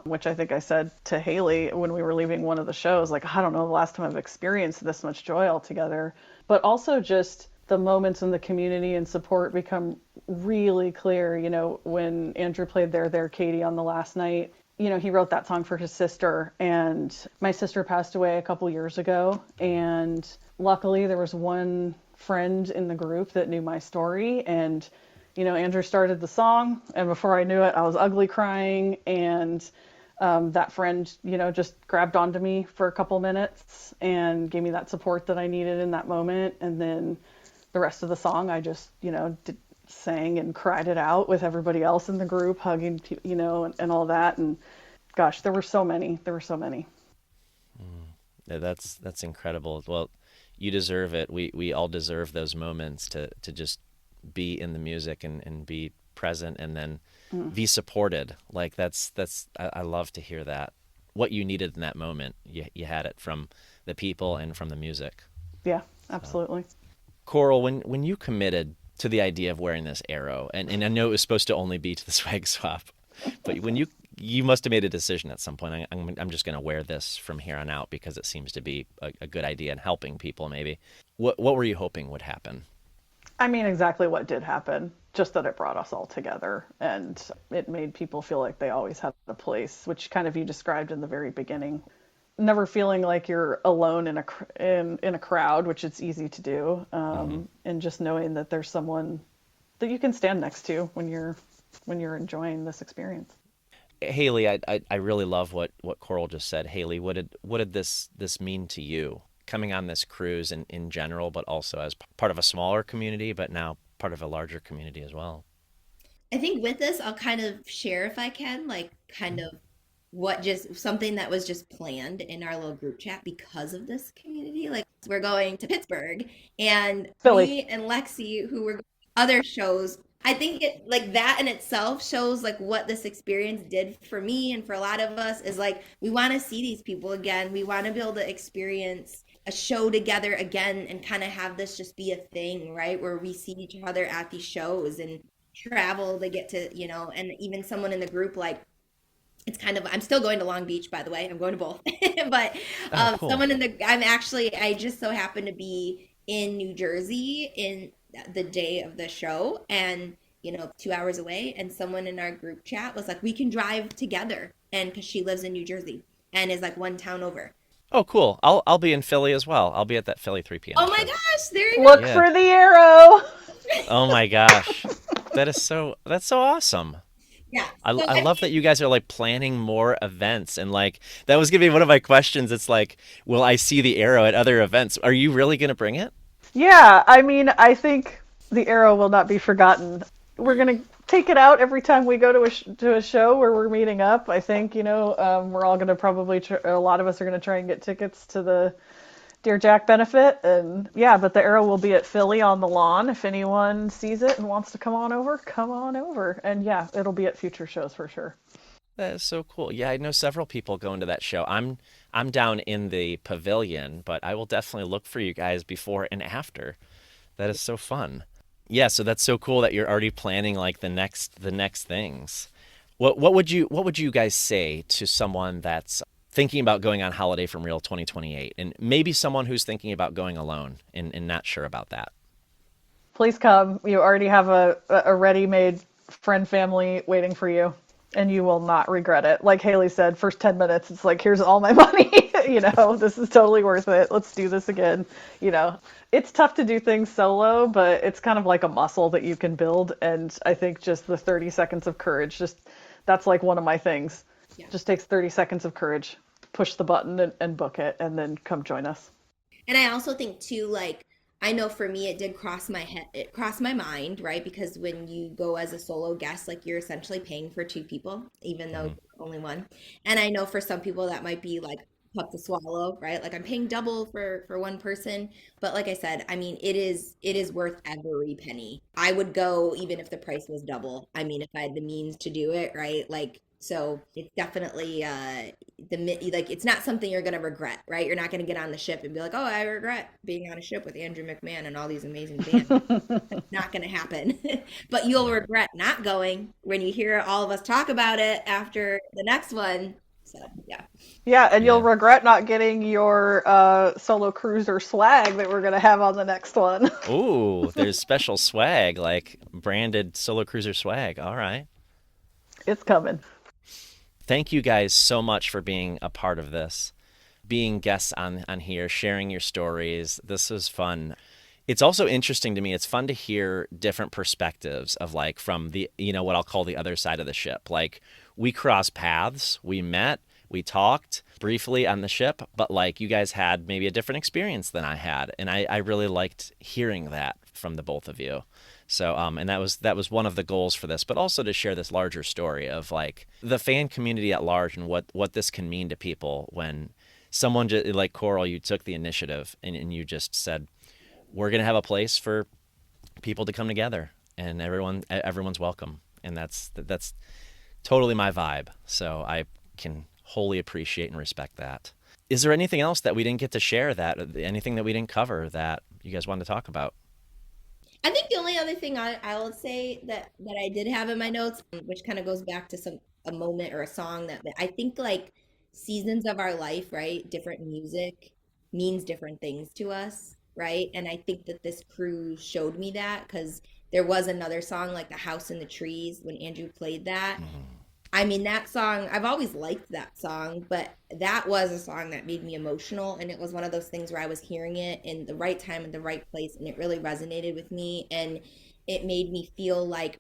which I think I said to Hayley when we were leaving one of the shows, like, I don't know the last time I've experienced this much joy all together. But also just the moments in the community and support become really clear, when Andrew played There, Katie on the last night. He wrote that song for his sister, and my sister passed away a couple years ago. And luckily, there was one friend in the group that knew my story. And, Andrew started the song, and before I knew it, I was ugly crying. And that friend, just grabbed onto me for a couple minutes and gave me that support that I needed in that moment. And then the rest of the song, I just, sang and cried it out with everybody else in the group, hugging, and all that. And gosh, there were so many. There were so many. Yeah, that's incredible. Well, you deserve it. We all deserve those moments to just be in the music and be present, and then be supported. Like that's I love to hear that. What you needed in that moment, you had it from the people and from the music. Yeah, absolutely. Coral, when you committed to the idea of wearing this arrow, and I know it was supposed to only be to the swag swap, but when you must have made a decision at some point. I'm just going to wear this from here on out because it seems to be a good idea and helping people maybe. What were you hoping would happen? I mean, exactly what did happen, just that it brought us all together and it made people feel like they always had a place, which kind of you described in the very beginning. Never feeling like you're alone in a crowd, which it's easy to do, and just knowing that there's someone that you can stand next to when you're enjoying this experience. Hayley, I really love what Coral just said. Hayley, what did this mean to you, coming on this cruise in general, but also as part of a smaller community, but now part of a larger community as well? I think with this, I'll kind of share if I can, like kind of what just something that was just planned in our little group chat because of this community. Like we're going to Pittsburgh, and Philly. me and Lexi, who were going to other shows, I think it like that in itself shows like what this experience did for me and for a lot of us is like we want to see these people again. We want to be able to experience a show together again and kind of have this just be a thing, right? Where we see each other at these shows and travel to get to, and even someone in the group like it's kind of I'm still going to Long Beach, by the way. I'm going to both. But Oh, cool. someone I just so happen to be in New Jersey in the day of the show, and 2 hours away, and someone in our group chat was like we can drive together, and because she lives in New Jersey and is like one town over. Oh, cool. I'll be in Philly as well. I'll be at that Philly 3 p.m. Oh my show. gosh, there you Look Yeah. for the arrow. Oh my gosh. That's so awesome. yeah so I I love think that you guys are like planning more events, and like that was gonna be one of my questions. It's like, will I see the arrow at other events? Are you really gonna bring it? Yeah, I mean, I think the arrow will not be forgotten. We're gonna take it out every time we go to a show where we're meeting up. I think we're all gonna probably a lot of us are gonna try and get tickets to the Dear Jack benefit, and yeah, but the arrow will be at Philly on the lawn. If anyone sees it and wants to come on over, come on over. And yeah, it'll be at future shows for sure. That is so cool. Yeah, I know several people going to that show. I'm down in the pavilion, but I will definitely look for you guys before and after. That is so fun. Yeah, so that's so cool that you're already planning like the next things. What would you guys say to someone that's thinking about going on Holiday from Real 2028, and maybe someone who's thinking about going alone and not sure about that? Please come. You already have a ready-made friend family waiting for you, and you will not regret it. Like Hayley said, first 10 minutes, it's like, here's all my money. This is totally worth it. Let's do this again. It's tough to do things solo, but it's kind of like a muscle that you can build. And I think just the 30 seconds of courage, that's like one of my things. Yeah. Just takes 30 seconds of courage. Push the button and book it, and then come join us. And I also think too, like, I know for me it did cross my head, it crossed my mind, right? Because when you go as a solo guest, like you're essentially paying for two people, even though only one. And I know for some people that might be like tough to swallow, right? Like I'm paying double for one person. But like I said, I mean, it is worth every penny. I would go even if the price was double. I mean, if I had the means to do it, right? Like so it's definitely like it's not something you're gonna regret, right? You're not gonna get on the ship and be like, oh, I regret being on a ship with Andrew McMahon and all these amazing bands. It's not gonna happen. But you'll regret not going when you hear all of us talk about it after the next one. So yeah. Yeah, and Yeah. you'll regret not getting your solo cruiser swag that we're going to have on the next one. Ooh, there's special swag, like branded Solo Cruiser swag. All right. It's coming. Thank you guys so much for being a part of this, being guests on here, sharing your stories. This was fun. It's also interesting to me. It's fun to hear different perspectives of like from the, what I'll call the other side of the ship. Like we crossed paths, we met, we talked briefly on the ship, but like you guys had maybe a different experience than I had. And I really liked hearing that from the both of you. So, and that was one of the goals for this, but also to share this larger story of like the fan community at large and what this can mean to people when someone like Coral, you took the initiative and you just said, we're going to have a place for people to come together and everyone's welcome. And that's totally my vibe. So I can wholly appreciate and respect that. Is there anything else that we didn't get to share, anything that we didn't cover that you guys wanted to talk about? I think the only other thing I will say that I did have in my notes, which kind of goes back to a moment or a song that I think like seasons of our life, right? Different music means different things to us, right? And I think that this cruise showed me that because there was another song like The House in the Trees when Andrew played that. I mean, that song, I've always liked that song, but that was a song that made me emotional. And it was one of those things where I was hearing it in the right time, in the right place, and it really resonated with me. And it made me feel like,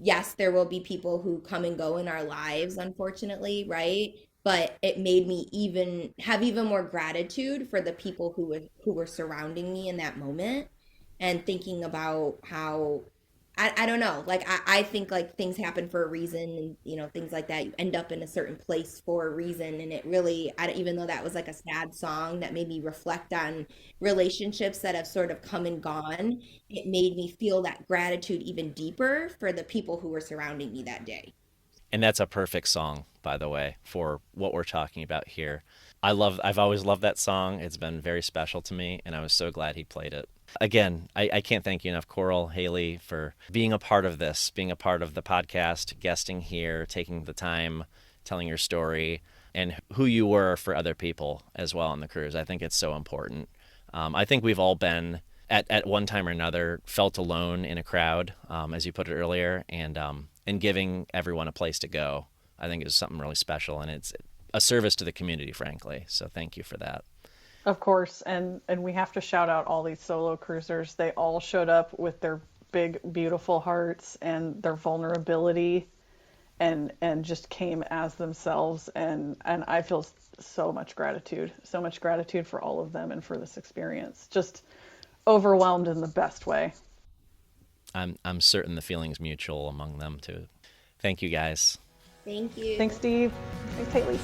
yes, there will be people who come and go in our lives, unfortunately, right? But it made me even more gratitude for the people who were surrounding me in that moment and thinking about how I don't know. Like I think like things happen for a reason and things like that. You end up in a certain place for a reason. And it really, even though that was like a sad song that made me reflect on relationships that have sort of come and gone, it made me feel that gratitude even deeper for the people who were surrounding me that day. And that's a perfect song, by the way, for what we're talking about here. I've always loved that song. It's been very special to me, and I was so glad he played it. Again, I can't thank you enough, Coral, Hayley, for being a part of this, being a part of the podcast, guesting here, taking the time, telling your story, and who you were for other people as well on the cruise. I think it's so important. I think we've all been, at one time or another, felt alone in a crowd, as you put it earlier, and giving everyone a place to go, I think is something really special, and it's a service to the community, frankly. So thank you for that. Of course, and we have to shout out all these solo cruisers. They all showed up with their big, beautiful hearts and their vulnerability, and just came as themselves. And I feel so much gratitude for all of them and for this experience. Just overwhelmed in the best way. I'm certain the feeling's mutual among them too. Thank you, guys. Thank you. Thanks, Steve. Thanks, Hayley.